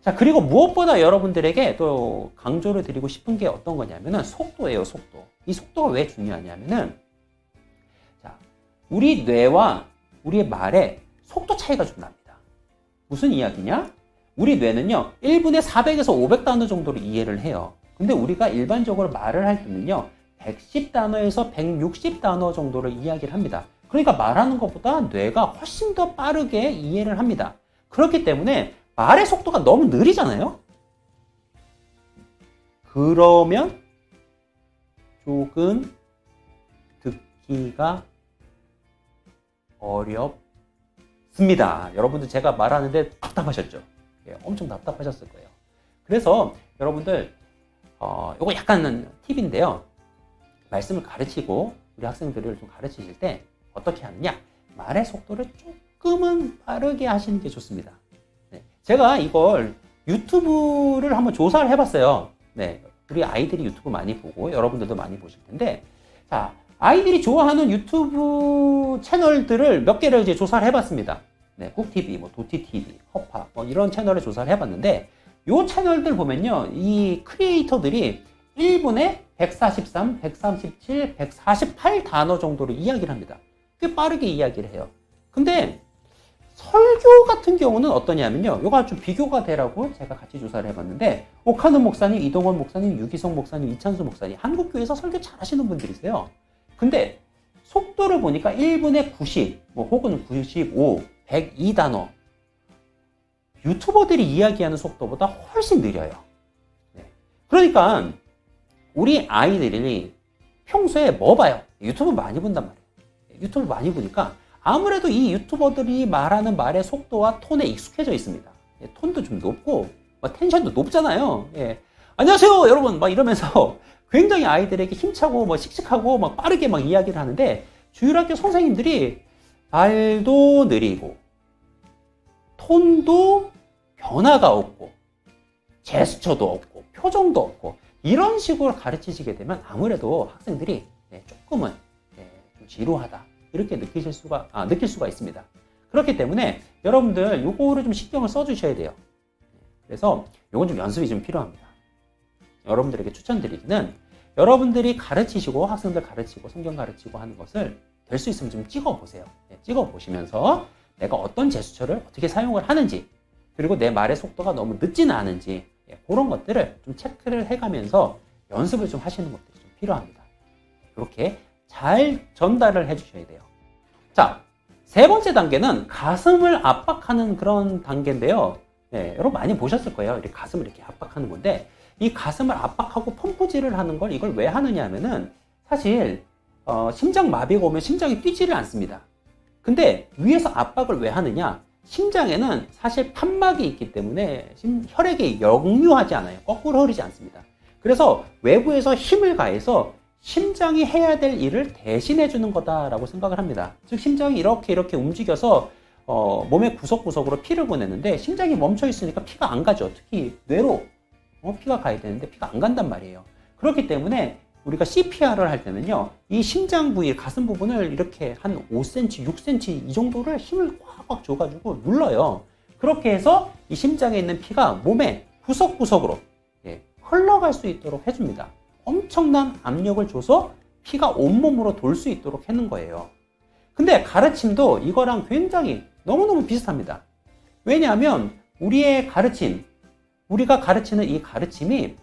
자, 그리고 무엇보다 여러분들에게 또 강조를 드리고 싶은 게 어떤 거냐면은 속도예요, 속도. 이 속도가 왜 중요하냐면은, 자, 우리 뇌와 우리의 말에 속도 차이가 좀 납니다. 무슨 이야기냐? 우리 뇌는요, 1분에 400에서 500단어 정도로 이해를 해요. 근데 우리가 일반적으로 말을 할 때는요, 110단어에서 160단어 정도를 이야기를 합니다. 그러니까 말하는 것보다 뇌가 훨씬 더 빠르게 이해를 합니다. 그렇기 때문에 말의 속도가 너무 느리잖아요? 그러면 조금 듣기가 어렵습니다. 여러분들 제가 말하는데 답답하셨죠? 예, 엄청 답답하셨을 거예요. 그래서 여러분들 이거 약간 팁인데요. 말씀을 가르치고 우리 학생들을 좀 가르치실 때 어떻게 하느냐? 말의 속도를 조금은 빠르게 하시는 게 좋습니다. 네, 제가 이걸 유튜브를 한번 조사를 해봤어요. 네, 우리 아이들이 유튜브 많이 보고 여러분들도 많이 보실 텐데, 자, 아이들이 좋아하는 유튜브 채널들을 몇 개를 이제 조사를 해봤습니다. 네, 꾹TV, 뭐 도티TV, 허파, 뭐 이런 채널을 조사를 해봤는데, 요 채널들 보면요, 이 크리에이터들이 1분에 143, 137, 148 단어 정도로 이야기를 합니다. 꽤 빠르게 이야기를 해요. 근데 설교 같은 경우는 어떠냐면요, 요거 좀 비교가 되라고 제가 같이 조사를 해봤는데, 오카는 목사님, 이동원 목사님, 유기성 목사님, 이찬수 목사님, 한국교회에서 설교 잘 하시는 분들이세요. 근데 속도를 보니까 1분에 90, 뭐 혹은 95, 102단어 유튜버들이 이야기하는 속도보다 훨씬 느려요. 네. 그러니까 우리 아이들이 평소에 뭐 봐요? 유튜브 많이 본단 말이에요. 유튜브 많이 보니까 아무래도 이 유튜버들이 말하는 말의 속도와 톤에 익숙해져 있습니다. 톤도 좀 높고 텐션도 높잖아요. 예. 안녕하세요 여러분 막 이러면서 굉장히 아이들에게 힘차고 뭐 씩씩하고 막 빠르게 막 이야기를 하는데 주일학교 선생님들이 말도 느리고 톤도 변화가 없고 제스처도 없고 표정도 없고 이런 식으로 가르치시게 되면 아무래도 학생들이 조금은 좀 지루하다 이렇게 느낄 수가 있습니다. 그렇기 때문에 여러분들 요거를 좀 신경을 써주셔야 돼요. 그래서 요건 좀 연습이 좀 필요합니다. 여러분들에게 추천드리기는 여러분들이 가르치시고 학생들 가르치고 성경 가르치고 하는 것을 될 수 있으면 좀 찍어보세요. 찍어보시면서 내가 어떤 제스처를 어떻게 사용을 하는지 그리고 내 말의 속도가 너무 늦지는 않은지 그런 것들을 좀 체크를 해가면서 연습을 좀 하시는 것들이 좀 필요합니다. 이렇게 잘 전달을 해주셔야 돼요. 자, 세 번째 단계는 가슴을 압박하는 그런 단계인데요. 여러분 많이 보셨을 거예요. 이렇게 가슴을 이렇게 압박하는 건데 이 가슴을 압박하고 펌프질을 하는 걸 이걸 왜 하느냐 하면은 사실 심장 마비가 오면 심장이 뛰지를 않습니다. 근데 위에서 압박을 왜 하느냐? 심장에는 사실 판막이 있기 때문에 혈액이 역류하지 않아요. 거꾸로 흐르지 않습니다. 그래서 외부에서 힘을 가해서 심장이 해야 될 일을 대신해 주는 거다라고 생각을 합니다. 즉 심장이 이렇게 움직여서 몸의 구석구석으로 피를 보내는데 심장이 멈춰 있으니까 피가 안 가죠. 특히 뇌로 피가 가야 되는데 피가 안 간단 말이에요. 그렇기 때문에 우리가 CPR을 할 때는요, 이 심장 부위, 가슴 부분을 이렇게 한 5cm, 6cm 이 정도를 힘을 꽉꽉 줘가지고 눌러요. 그렇게 해서 이 심장에 있는 피가 몸의 구석구석으로 흘러갈 수 있도록 해줍니다. 엄청난 압력을 줘서 피가 온몸으로 돌 수 있도록 하는 거예요. 근데 가르침도 이거랑 굉장히 너무너무 비슷합니다. 왜냐하면 우리가 가르치는 이 가르침이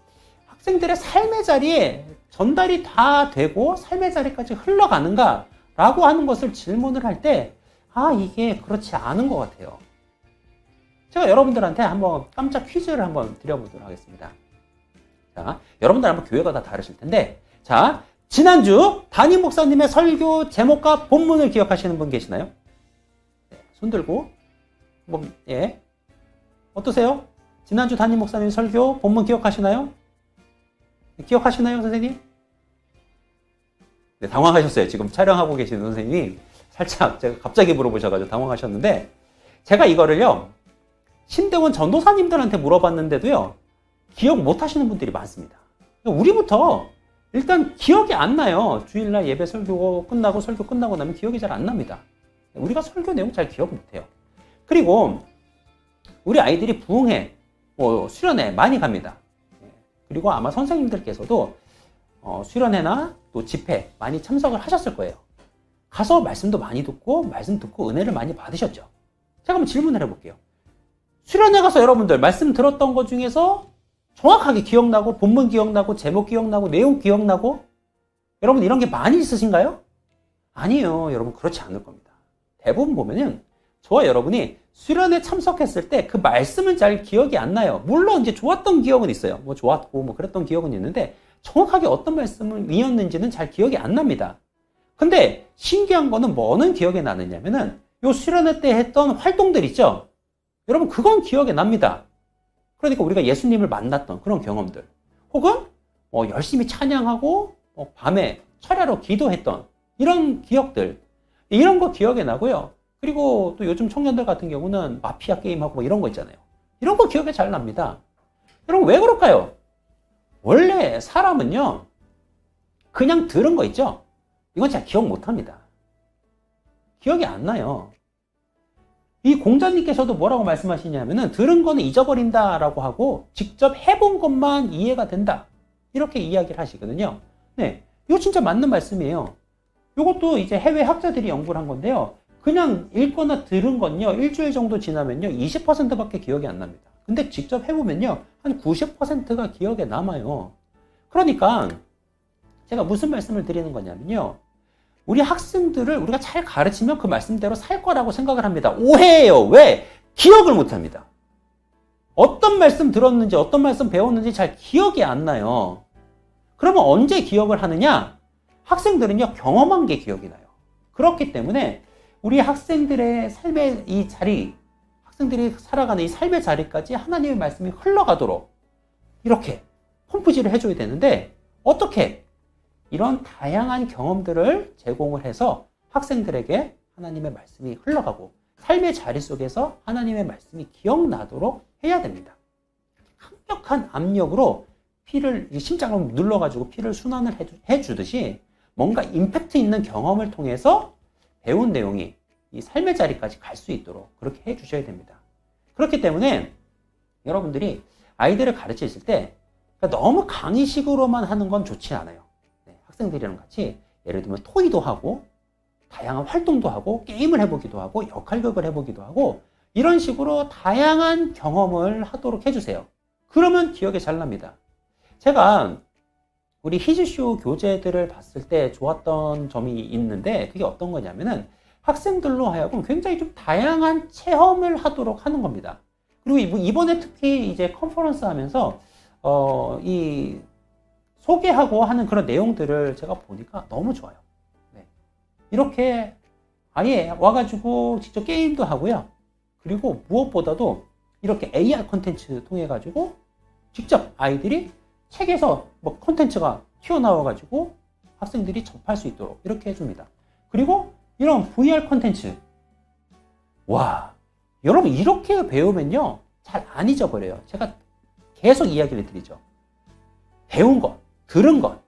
학생들의 삶의 자리에 전달이 다 되고 삶의 자리까지 흘러가는가 라고 하는 것을 질문을 할 때 이게 그렇지 않은 것 같아요. 제가 여러분들한테 한번 깜짝 퀴즈를 한번 드려보도록 하겠습니다. 자, 여러분들 한번 교회가 다 다르실 텐데, 자, 지난주 담임 목사님의 설교 제목과 본문을 기억하시는 분 계시나요? 손 들고 어떠세요? 지난주 담임 목사님 설교 본문 기억하시나요? 기억하시나요, 선생님? 네, 당황하셨어요. 지금 촬영하고 계시는 선생님이 살짝 제가 갑자기 물어보셔가지고 당황하셨는데, 제가 이거를요, 신대원 전도사님들한테 물어봤는데도요, 기억 못 하시는 분들이 많습니다. 우리부터 일단 기억이 안 나요. 주일날 예배 설교 끝나고 나면 기억이 잘 안 납니다. 우리가 설교 내용 잘 기억 못 해요. 그리고 우리 아이들이 부흥회, 수련회 많이 갑니다. 그리고 아마 선생님들께서도 수련회나 또 집회 많이 참석을 하셨을 거예요. 가서 말씀도 많이 듣고 말씀 듣고 은혜를 많이 받으셨죠. 제가 한번 질문을 해볼게요. 수련회 가서 여러분들 말씀 들었던 것 중에서 정확하게 기억나고 본문 기억나고 제목 기억나고 내용 기억나고 여러분 이런 게 많이 있으신가요? 아니에요. 여러분 그렇지 않을 겁니다. 대부분 보면은 저와 여러분이 수련회 참석했을 때 그 말씀은 잘 기억이 안 나요. 물론 이제 좋았던 기억은 있어요. 좋았고 그랬던 기억은 있는데 정확하게 어떤 말씀이었는지는 잘 기억이 안 납니다. 근데 신기한 거는 뭐는 기억에 나느냐면은 요 수련회 때 했던 활동들 있죠? 여러분 그건 기억에 납니다. 그러니까 우리가 예수님을 만났던 그런 경험들 혹은 열심히 찬양하고 밤에 철야로 기도했던 이런 기억들 이런 거 기억에 나고요. 그리고 또 요즘 청년들 같은 경우는 마피아 게임하고 이런 거 있잖아요. 이런 거 기억에 잘 납니다. 여러분 왜 그럴까요? 원래 사람은요 그냥 들은 거 있죠? 이건 잘 기억 못합니다. 기억이 안 나요. 이 공자님께서도 뭐라고 말씀하시냐면은 들은 거는 잊어버린다라고 하고 직접 해본 것만 이해가 된다 이렇게 이야기를 하시거든요. 네, 이거 진짜 맞는 말씀이에요. 이것도 이제 해외 학자들이 연구를 한 건데요. 그냥 읽거나 들은 건요 일주일 정도 지나면요 20%밖에 기억이 안 납니다. 근데 직접 해보면요 한 90%가 기억에 남아요. 그러니까 제가 무슨 말씀을 드리는 거냐면요, 우리 학생들을 우리가 잘 가르치면 그 말씀대로 살 거라고 생각을 합니다. 오해예요. 왜? 기억을 못 합니다. 어떤 말씀 들었는지 어떤 말씀 배웠는지 잘 기억이 안 나요. 그러면 언제 기억을 하느냐? 학생들은요, 경험한 게 기억이 나요. 그렇기 때문에 우리 학생들의 삶의 이 자리, 학생들이 살아가는 이 삶의 자리까지 하나님의 말씀이 흘러가도록 이렇게 펌프질을 해줘야 되는데, 어떻게? 이런 다양한 경험들을 제공을 해서 학생들에게 하나님의 말씀이 흘러가고 삶의 자리 속에서 하나님의 말씀이 기억나도록 해야 됩니다. 강력한 압력으로 피를, 심장을 눌러가지고 피를 순환을 해주듯이 뭔가 임팩트 있는 경험을 통해서 배운 내용이 이 삶의 자리까지 갈 수 있도록 그렇게 해주셔야 됩니다. 그렇기 때문에 여러분들이 아이들을 가르치실 때 너무 강의식으로만 하는 건 좋지 않아요. 학생들이랑 같이 예를 들면 토의도 하고 다양한 활동도 하고 게임을 해보기도 하고 역할극을 해보기도 하고 이런 식으로 다양한 경험을 하도록 해주세요. 그러면 기억에 잘 납니다. 제가 우리 히즈쇼 교재들을 봤을 때 좋았던 점이 있는데, 그게 어떤 거냐면은 학생들로 하여금 굉장히 좀 다양한 체험을 하도록 하는 겁니다. 그리고 이번에 특히 이제 컨퍼런스 하면서 이 소개하고 하는 그런 내용들을 제가 보니까 너무 좋아요. 네. 이렇게 아예 와가지고 직접 게임도 하고요. 그리고 무엇보다도 이렇게 AR 콘텐츠 통해 가지고 직접 아이들이 책에서 뭐 콘텐츠가 튀어나와가지고 학생들이 접할 수 있도록 이렇게 해줍니다. 그리고 이런 VR 콘텐츠, 와, 여러분 이렇게 배우면요 잘 안 잊어버려요. 제가 계속 이야기를 드리죠. 배운 것, 들은 것,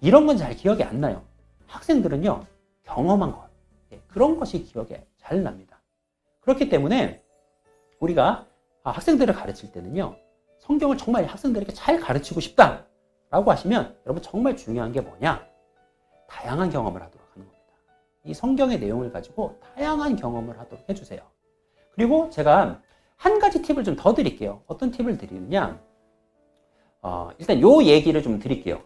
이런 건 잘 기억이 안 나요. 학생들은요 경험한 것, 그런 것이 기억에 잘 납니다. 그렇기 때문에 우리가 학생들을 가르칠 때는요, 성경을 정말 학생들에게 잘 가르치고 싶다라고 하시면 여러분 정말 중요한 게 뭐냐? 다양한 경험을 하도록 하는 겁니다. 이 성경의 내용을 가지고 다양한 경험을 하도록 해주세요. 그리고 제가 한 가지 팁을 좀 더 드릴게요. 어떤 팁을 드리느냐? 일단 요 얘기를 좀 드릴게요.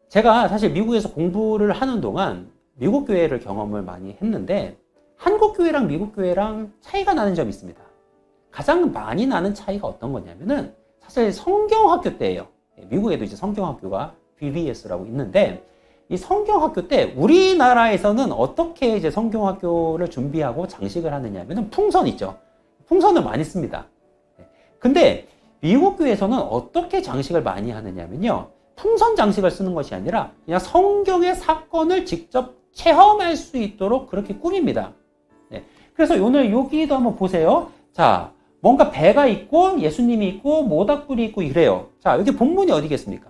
제가 사실 미국에서 공부를 하는 동안 미국 교회를 경험을 많이 했는데, 한국 교회랑 미국 교회랑 차이가 나는 점이 있습니다. 가장 많이 나는 차이가 어떤 거냐면은 사실 성경학교 때예요. 미국에도 이제 성경학교가 BBS라고 있는데, 이 성경학교 때 우리나라에서는 어떻게 이제 성경학교를 준비하고 장식을 하느냐면은 풍선 있죠. 풍선을 많이 씁니다. 근데 미국 교회에서는 어떻게 장식을 많이 하느냐면요, 풍선 장식을 쓰는 것이 아니라 그냥 성경의 사건을 직접 체험할 수 있도록 그렇게 꾸밉니다. 그래서 오늘 여기도 한번 보세요. 자, 뭔가 배가 있고 예수님이 있고 모닥불이 있고 이래요. 자, 여기 본문이 어디겠습니까?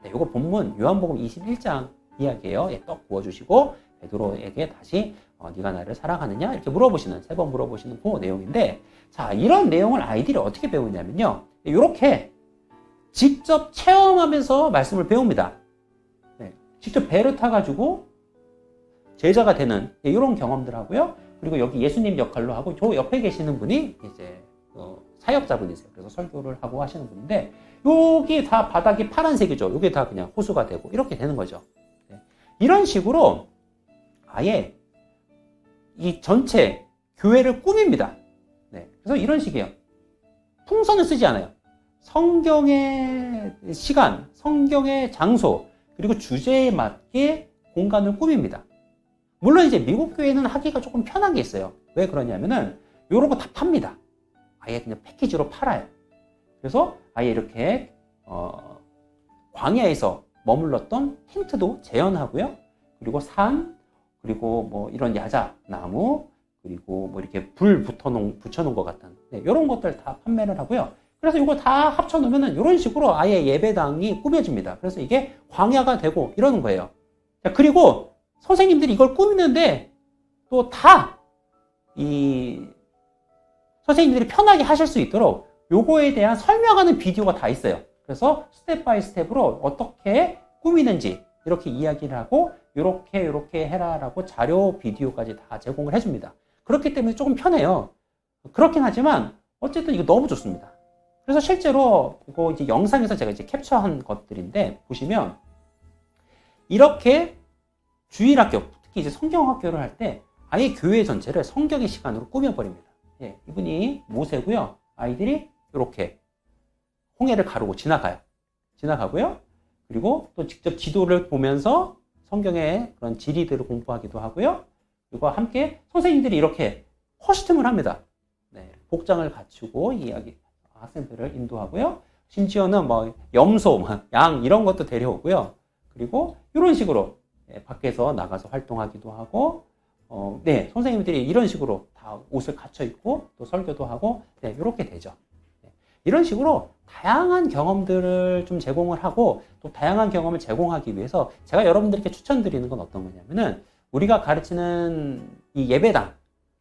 이거 본문 요한복음 21장 이야기예요. 떡 구워주시고 베드로에게 다시 네가 나를 사랑하느냐 이렇게 물어보시는, 3번 물어보시는 그 내용인데, 자, 이런 내용을 아이들이 어떻게 배우냐면요, 이렇게 직접 체험하면서 말씀을 배웁니다. 직접 배를 타가지고 제자가 되는 이런 경험들 하고요. 그리고 여기 예수님 역할로 하고, 저 옆에 계시는 분이 이제 사역자분이세요. 그래서 설교를 하고 하시는 분인데, 여기 다 바닥이 파란색이죠. 여기 다 그냥 호수가 되고 이렇게 되는 거죠. 이런 식으로 아예 이 전체 교회를 꾸밉니다. 그래서 이런 식이에요. 풍선을 쓰지 않아요. 성경의 시간, 성경의 장소, 그리고 주제에 맞게 공간을 꾸밉니다. 물론 이제 미국 교회는 하기가 조금 편한 게 있어요. 왜 그러냐면은 이런 거 다 팝니다. 아예 그냥 패키지로 팔아요. 그래서 아예 이렇게 광야에서 머물렀던 텐트도 재현하고요. 그리고 산, 그리고 뭐 이런 야자 나무, 그리고 뭐 이렇게 불 붙여놓은 것 같은 이런 것들 다 판매를 하고요. 그래서 이거 다 합쳐놓으면 이런 식으로 아예 예배당이 꾸며집니다. 그래서 이게 광야가 되고 이러는 거예요. 자, 그리고 선생님들이 이걸 꾸미는데 또 다 이 선생님들이 편하게 하실 수 있도록 요거에 대한 설명하는 비디오가 다 있어요. 그래서 스텝 바이 스텝으로 어떻게 꾸미는지 이렇게 이야기를 하고 요렇게 해라라고 자료 비디오까지 다 제공을 해줍니다. 그렇기 때문에 조금 편해요. 그렇긴 하지만 어쨌든 이거 너무 좋습니다. 그래서 실제로 이거 이제 영상에서 제가 이제 캡처한 것들인데, 보시면 이렇게 주일학교, 특히 이제 성경학교를 할 때 아예 교회 전체를 성경의 시간으로 꾸며버립니다. 이분이 모세고요. 아이들이 이렇게 홍해를 가르고 지나가고요. 그리고 또 직접 지도를 보면서 성경의 그런 지리들을 공부하기도 하고요. 그리고 함께 선생님들이 이렇게 커스텀을 합니다. 네, 복장을 갖추고 학생들을 인도하고요. 심지어는 뭐 염소, 양 이런 것도 데려오고요. 그리고 이런 식으로 밖에서 나가서 활동하기도 하고, 네, 선생님들이 이런 식으로 다 옷을 갖춰 입고 또 설교도 하고, 네, 이렇게 되죠. 네, 이런 식으로 다양한 경험들을 좀 제공을 하고 또 다양한 경험을 제공하기 위해서 제가 여러분들께 추천드리는 건 어떤 거냐면은 우리가 가르치는 이 예배당,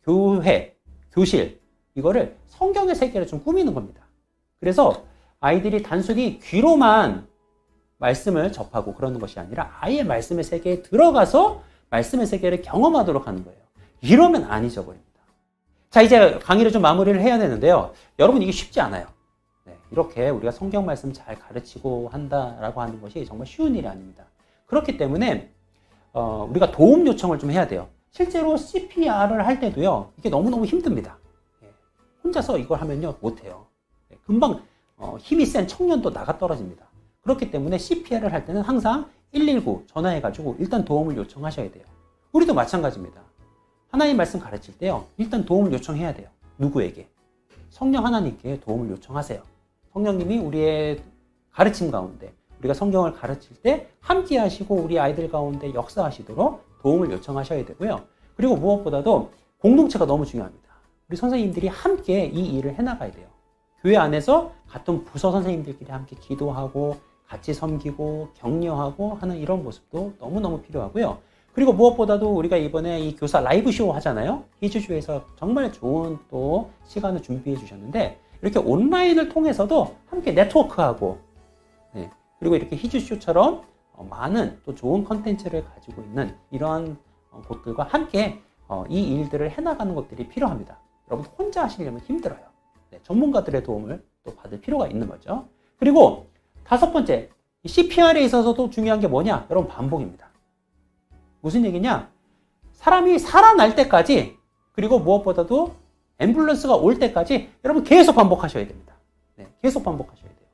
교회, 교실 이거를 성경의 세계를 좀 꾸미는 겁니다. 그래서 아이들이 단순히 귀로만 말씀을 접하고 그러는 것이 아니라 아예 말씀의 세계에 들어가서 말씀의 세계를 경험하도록 하는 거예요. 이러면 안 잊어버립니다. 자, 이제 강의를 좀 마무리를 해야 되는데요. 여러분 이게 쉽지 않아요. 네, 이렇게 우리가 성경 말씀 잘 가르치고 한다라고 하는 것이 정말 쉬운 일이 아닙니다. 그렇기 때문에 우리가 도움 요청을 좀 해야 돼요. 실제로 CPR을 할 때도요. 이게 너무너무 힘듭니다. 혼자서 이걸 하면요. 못해요. 금방 힘이 센 청년도 나가 떨어집니다. 그렇기 때문에 CPR을 할 때는 항상 119 전화해가지고 일단 도움을 요청하셔야 돼요. 우리도 마찬가지입니다. 하나님 말씀 가르칠 때요. 일단 도움을 요청해야 돼요. 누구에게? 성령 하나님께 도움을 요청하세요. 성령님이 우리의 가르침 가운데 우리가 성경을 가르칠 때 함께 하시고 우리 아이들 가운데 역사하시도록 도움을 요청하셔야 되고요. 그리고 무엇보다도 공동체가 너무 중요합니다. 우리 선생님들이 함께 이 일을 해나가야 돼요. 교회 안에서 같은 부서 선생님들끼리 함께 기도하고 같이 섬기고 격려하고 하는 이런 모습도 너무너무 필요하고요. 그리고 무엇보다도 우리가 이번에 이 교사 라이브 쇼 하잖아요. 히즈쇼에서 정말 좋은 또 시간을 준비해 주셨는데 이렇게 온라인을 통해서도 함께 네트워크하고, 네, 그리고 이렇게 히즈쇼처럼 많은 또 좋은 컨텐츠를 가지고 있는 이러한 곳들과 함께 이 일들을 해나가는 것들이 필요합니다. 여러분 혼자 하시려면 힘들어요. 네, 전문가들의 도움을 또 받을 필요가 있는 거죠. 그리고 5번째, CPR에 있어서도 중요한 게 뭐냐? 여러분 반복입니다. 무슨 얘기냐? 사람이 살아날 때까지, 그리고 무엇보다도 앰뷸런스가 올 때까지 여러분 계속 반복하셔야 됩니다. 네, 계속 반복하셔야 돼요.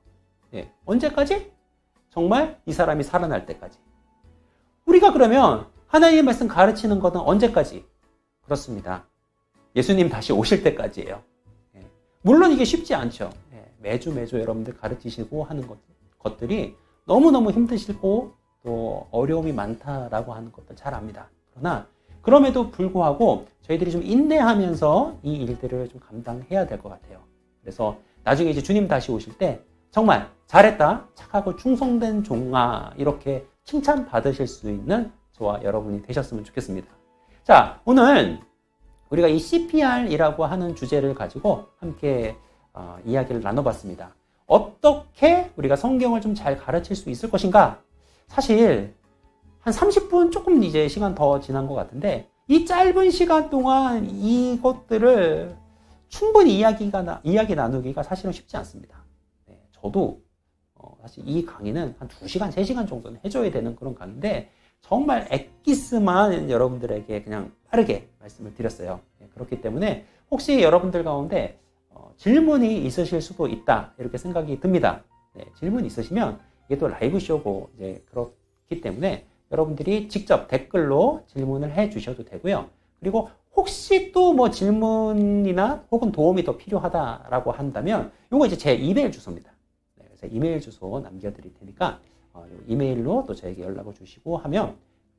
네, 언제까지? 정말 이 사람이 살아날 때까지. 우리가 그러면 하나님의 말씀 가르치는 것은 언제까지? 그렇습니다. 예수님 다시 오실 때까지예요. 네, 물론 이게 쉽지 않죠. 네, 매주 여러분들 가르치시고 하는 것들이 너무너무 힘드시고 또 어려움이 많다라고 하는 것들 잘 압니다. 그러나 그럼에도 불구하고 저희들이 좀 인내하면서 이 일들을 좀 감당해야 될 것 같아요. 그래서 나중에 이제 주님 다시 오실 때 정말 잘했다, 착하고 충성된 종아 이렇게 칭찬받으실 수 있는 저와 여러분이 되셨으면 좋겠습니다. 자, 오늘 우리가 이 CPR이라고 하는 주제를 가지고 함께 이야기를 나눠봤습니다. 어떻게 우리가 성경을 좀 잘 가르칠 수 있을 것인가? 사실 한 30분 조금 이제 시간 더 지난 것 같은데 이 짧은 시간 동안 이것들을 충분히 이야기 나누기가 사실은 쉽지 않습니다. 네, 저도 사실 이 강의는 한 2시간, 3시간 정도는 해줘야 되는 그런 강의인데 정말 엑기스만 여러분들에게 그냥 빠르게 말씀을 드렸어요. 네, 그렇기 때문에 혹시 여러분들 가운데 질문이 있으실 수도 있다 이렇게 생각이 듭니다. 네, 질문 있으시면 이게 또 라이브 쇼고 이제 그렇기 때문에 여러분들이 직접 댓글로 질문을 해 주셔도 되고요. 그리고 혹시 또 뭐 질문이나 혹은 도움이 더 필요하다라고 한다면 요거 이제 제 이메일 주소입니다. 네, 그래서 이메일 주소 남겨드릴 테니까 이메일로 또 저에게 연락을 주시고 하면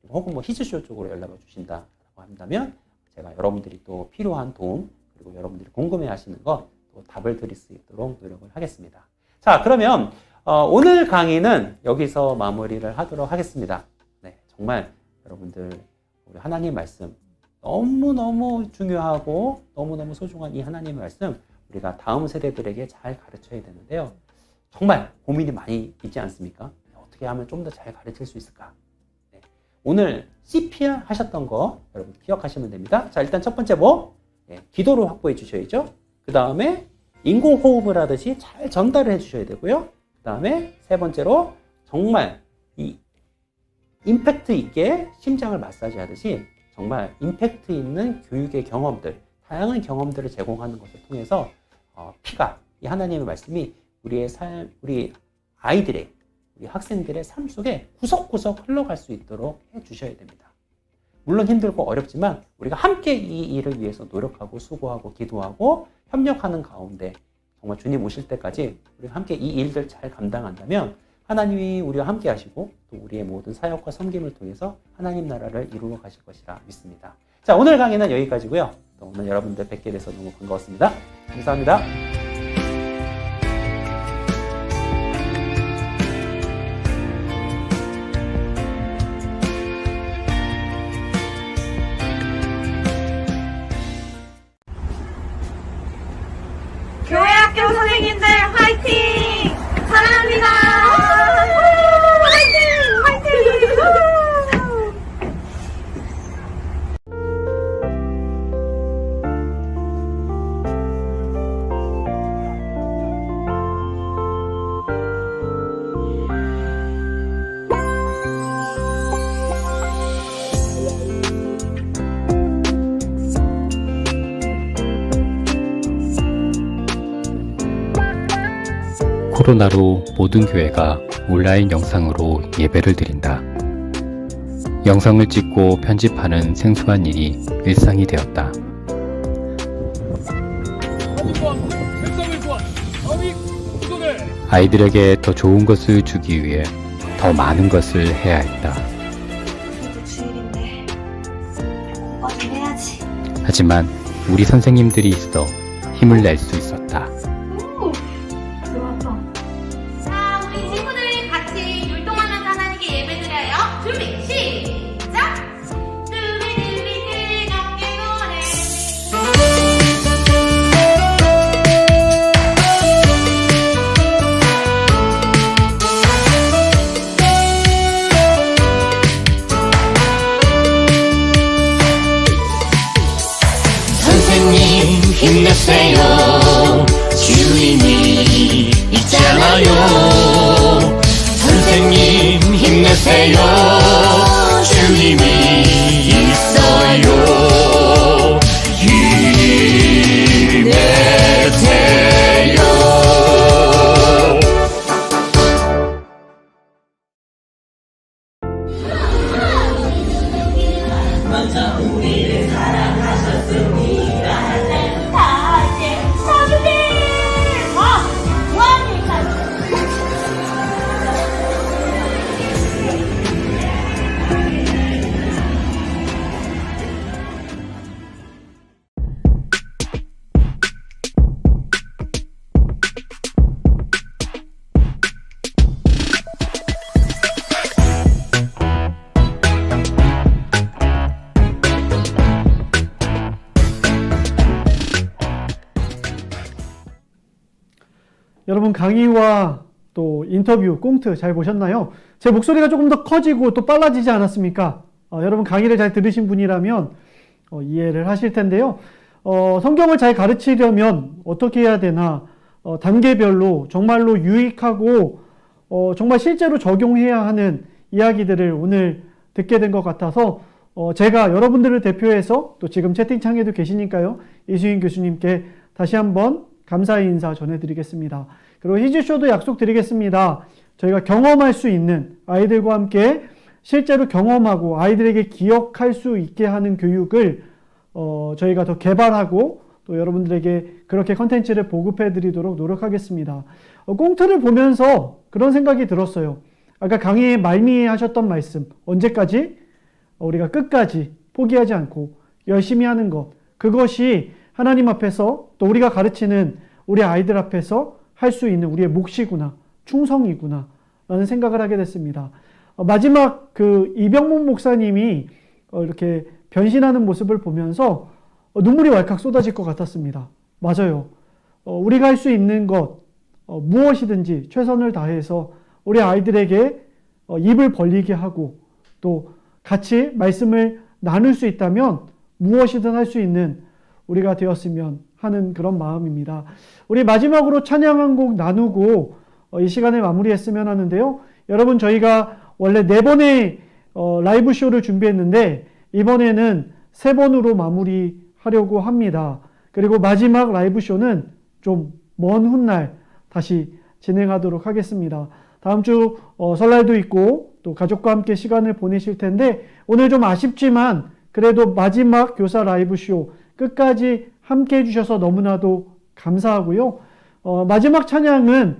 혹은 뭐 히즈쇼 쪽으로 연락을 주신다라고 한다면 제가 여러분들이 또 필요한 도움 그리고 여러분들이 궁금해 하시는 거 또 답을 드릴 수 있도록 노력을 하겠습니다. 자, 그러면 오늘 강의는 여기서 마무리를 하도록 하겠습니다. 네, 정말 여러분들 우리 하나님 말씀 너무너무 중요하고 너무너무 소중한 이 하나님의 말씀 우리가 다음 세대들에게 잘 가르쳐야 되는데요. 정말 고민이 많이 있지 않습니까? 어떻게 하면 좀 더 잘 가르칠 수 있을까? 네, 오늘 CPR 하셨던 거 여러분 기억하시면 됩니다. 자, 일단 첫 번째 네, 기도를 확보해 주셔야죠. 그 다음에 인공호흡을 하듯이 잘 전달을 해 주셔야 되고요. 그 다음에 세 번째로 정말 이 임팩트 있게 심장을 마사지 하듯이 정말 임팩트 있는 교육의 경험들, 다양한 경험들을 제공하는 것을 통해서 피가 이 하나님의 말씀이 우리의 삶, 우리 아이들의, 우리 학생들의 삶 속에 구석구석 흘러갈 수 있도록 해주셔야 됩니다. 물론 힘들고 어렵지만 우리가 함께 이 일을 위해서 노력하고 수고하고 기도하고 협력하는 가운데 정말 주님 오실 때까지 우리가 함께 이 일들 잘 감당한다면 하나님이 우리와 함께 하시고 또 우리의 모든 사역과 섬김을 통해서 하나님 나라를 이루어 가실 것이라 믿습니다. 자, 오늘 강의는 여기까지고요. 또 오늘 여러분들 뵙게 돼서 너무 반가웠습니다. 감사합니다. 교회학교 선생님들 화이팅! 사랑합니다! 화이팅! 화이팅! 코로나로 모든 교회가 온라인 영상으로 예배를 드린다. 영상을 찍고 편집하는 생소한 일이 일상이 되었다. 아이들에게 더 좋은 것을 주기 위해 더 많은 것을 해야 했다. 그래도 주일인데 공부 좀 해야지. 하지만 우리 선생님들이 있어 힘을 낼 수 있었다. 자, 우리 친구들이 같이 율동하면서 하나님께 예배드려요. 준비, 시작! 뚜비뚜비 즐겁게 노래. 선생님 힘내세요. 주님이 있잖아요. 선생님 힘내세요. 주님이 있어요. 힘내세요. 여러분 강의와 또 인터뷰, 꽁트 잘 보셨나요? 제 목소리가 조금 더 커지고 또 빨라지지 않았습니까? 여러분 강의를 잘 들으신 분이라면 이해를 하실 텐데요. 성경을 잘 가르치려면 어떻게 해야 되나 단계별로 정말로 유익하고 정말 실제로 적용해야 하는 이야기들을 오늘 듣게 된 것 같아서 제가 여러분들을 대표해서 또 지금 채팅창에도 계시니까요. 이수인 교수님께 다시 한번 감사의 인사 전해드리겠습니다. 그리고 히즈쇼도 약속드리겠습니다. 저희가 경험할 수 있는 아이들과 함께 실제로 경험하고 아이들에게 기억할 수 있게 하는 교육을 저희가 더 개발하고 또 여러분들에게 그렇게 컨텐츠를 보급해 드리도록 노력하겠습니다. 꽁트를 보면서 그런 생각이 들었어요. 아까 강의에 말미에 하셨던 말씀, 언제까지? 우리가 끝까지 포기하지 않고 열심히 하는 것, 그것이 하나님 앞에서 또 우리가 가르치는 우리 아이들 앞에서 할 수 있는 우리의 몫이구나, 충성이구나 라는 생각을 하게 됐습니다. 마지막 그 이병문 목사님이 이렇게 변신하는 모습을 보면서 눈물이 왈칵 쏟아질 것 같았습니다. 맞아요. 우리가 할 수 있는 것 무엇이든지 최선을 다해서 우리 아이들에게 입을 벌리게 하고 또 같이 말씀을 나눌 수 있다면 무엇이든 할 수 있는 우리가 되었으면 하는 그런 마음입니다. 우리 마지막으로 찬양 한 곡 나누고 이 시간을 마무리했으면 하는데요. 여러분 저희가 원래 4번의 라이브 쇼를 준비했는데 이번에는 3번으로 마무리하려고 합니다. 그리고 마지막 라이브 쇼는 좀 먼 훗날 다시 진행하도록 하겠습니다. 다음 주 설날도 있고 또 가족과 함께 시간을 보내실 텐데 오늘 좀 아쉽지만 그래도 마지막 교사 라이브쇼 끝까지 함께 해주셔서 너무나도 감사하고요. 마지막 찬양은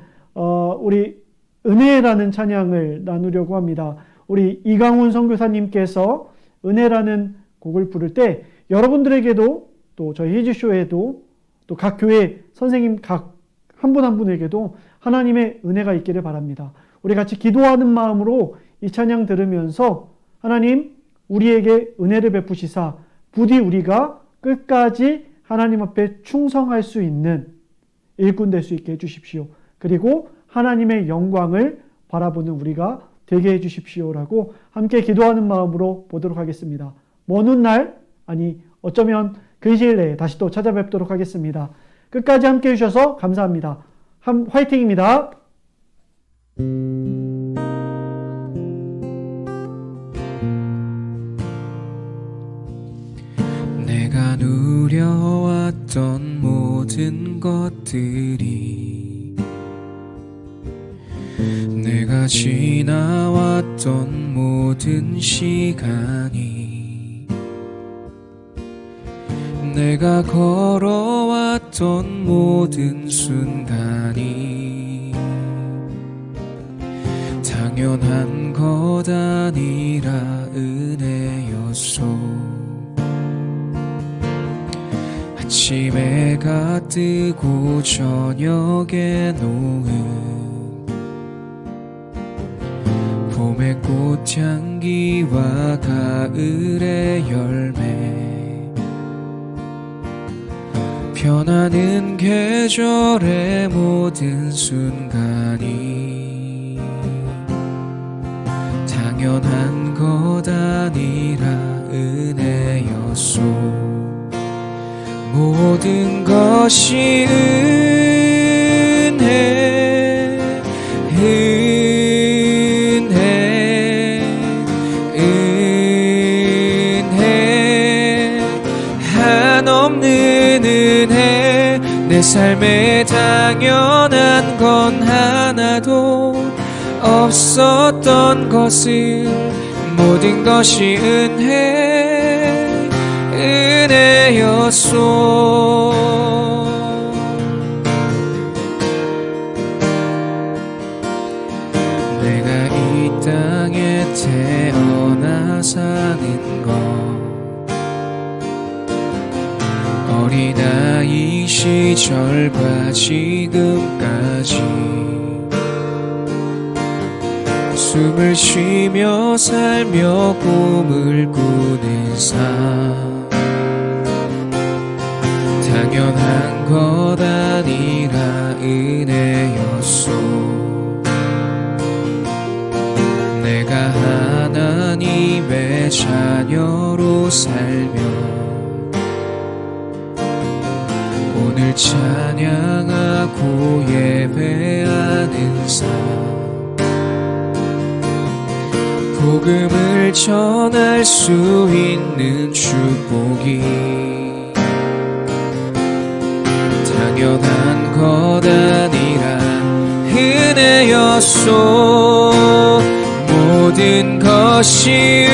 우리 은혜라는 찬양을 나누려고 합니다. 우리 이강훈 선교사님께서 은혜라는 곡을 부를 때 여러분들에게도 또 저희 히즈쇼에도 또 각 교회 선생님 각 한 분 한 분에게도 하나님의 은혜가 있기를 바랍니다. 우리 같이 기도하는 마음으로 이 찬양 들으면서 하나님 우리에게 은혜를 베푸시사 부디 우리가 끝까지 하나님 앞에 충성할 수 있는 일꾼 될 수 있게 해주십시오. 그리고 하나님의 영광을 바라보는 우리가 되게 해주십시오라고 함께 기도하는 마음으로 보도록 하겠습니다. 먼 훗날 아니 어쩌면 근시일 내에 다시 또 찾아뵙도록 하겠습니다. 끝까지 함께 해주셔서 감사합니다. 화이팅입니다. 내가 누려왔던 모든 것들이 내가 지나왔던 모든 시간이 내가 걸어왔던 모든 순간이 당연한 것 아니라 은혜였소. 아침에 해가 뜨고 저녁에 노을 봄의 꽃향기와 가을의 열매 변하는 계절의 모든 순간이 당연한 것 아니라 은혜였소. 모든 것이 은혜 한없는 은혜 내 삶에 당연한 건 하나도 없었던 것을 모든 것이 은혜였소. 내가 이 땅에 태어나 사는 것 어린아이 시절과 지금까지 숨을 쉬며 살며 꿈을 꾸는 삶 당연한 것 아니라 은혜였소. 내가 하나님의 자녀로 살며 오늘 찬양하고 예배하는 삶 복음을 전할 수 있는 축복이 당연한 것 아니라 은혜였소. 모든 것이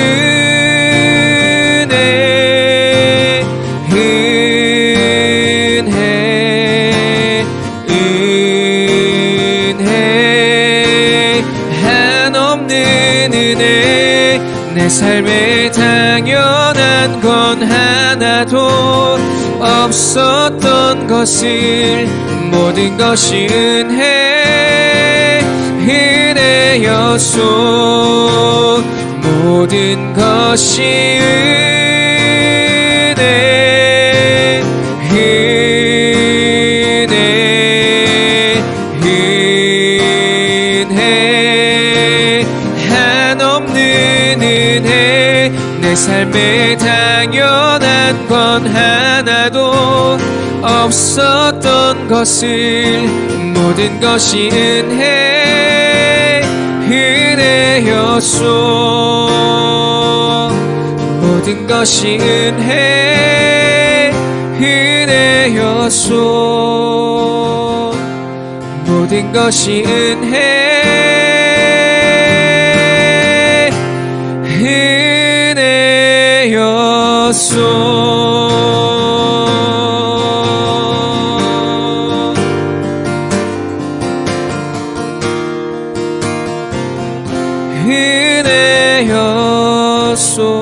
한없는 은혜 내 삶에 당연한 건 하나도 없었던 것을 모든 것이 은혜였소. 모든 것이 한없는 은혜 내 삶에 당연한 건 하나도 없었던 것을 모든 것이 은혜였소. 모든 것이 은혜였소. 모든 것이 은혜 은혜였소. 은혜였소.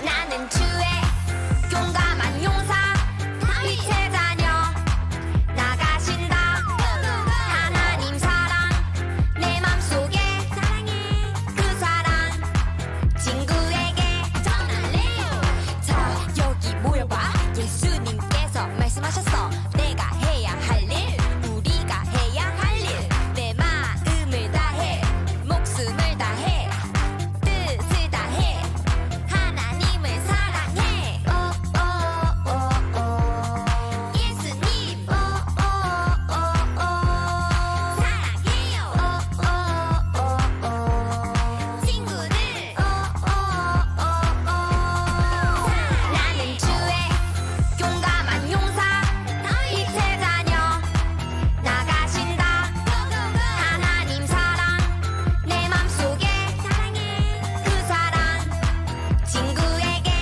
나는 주의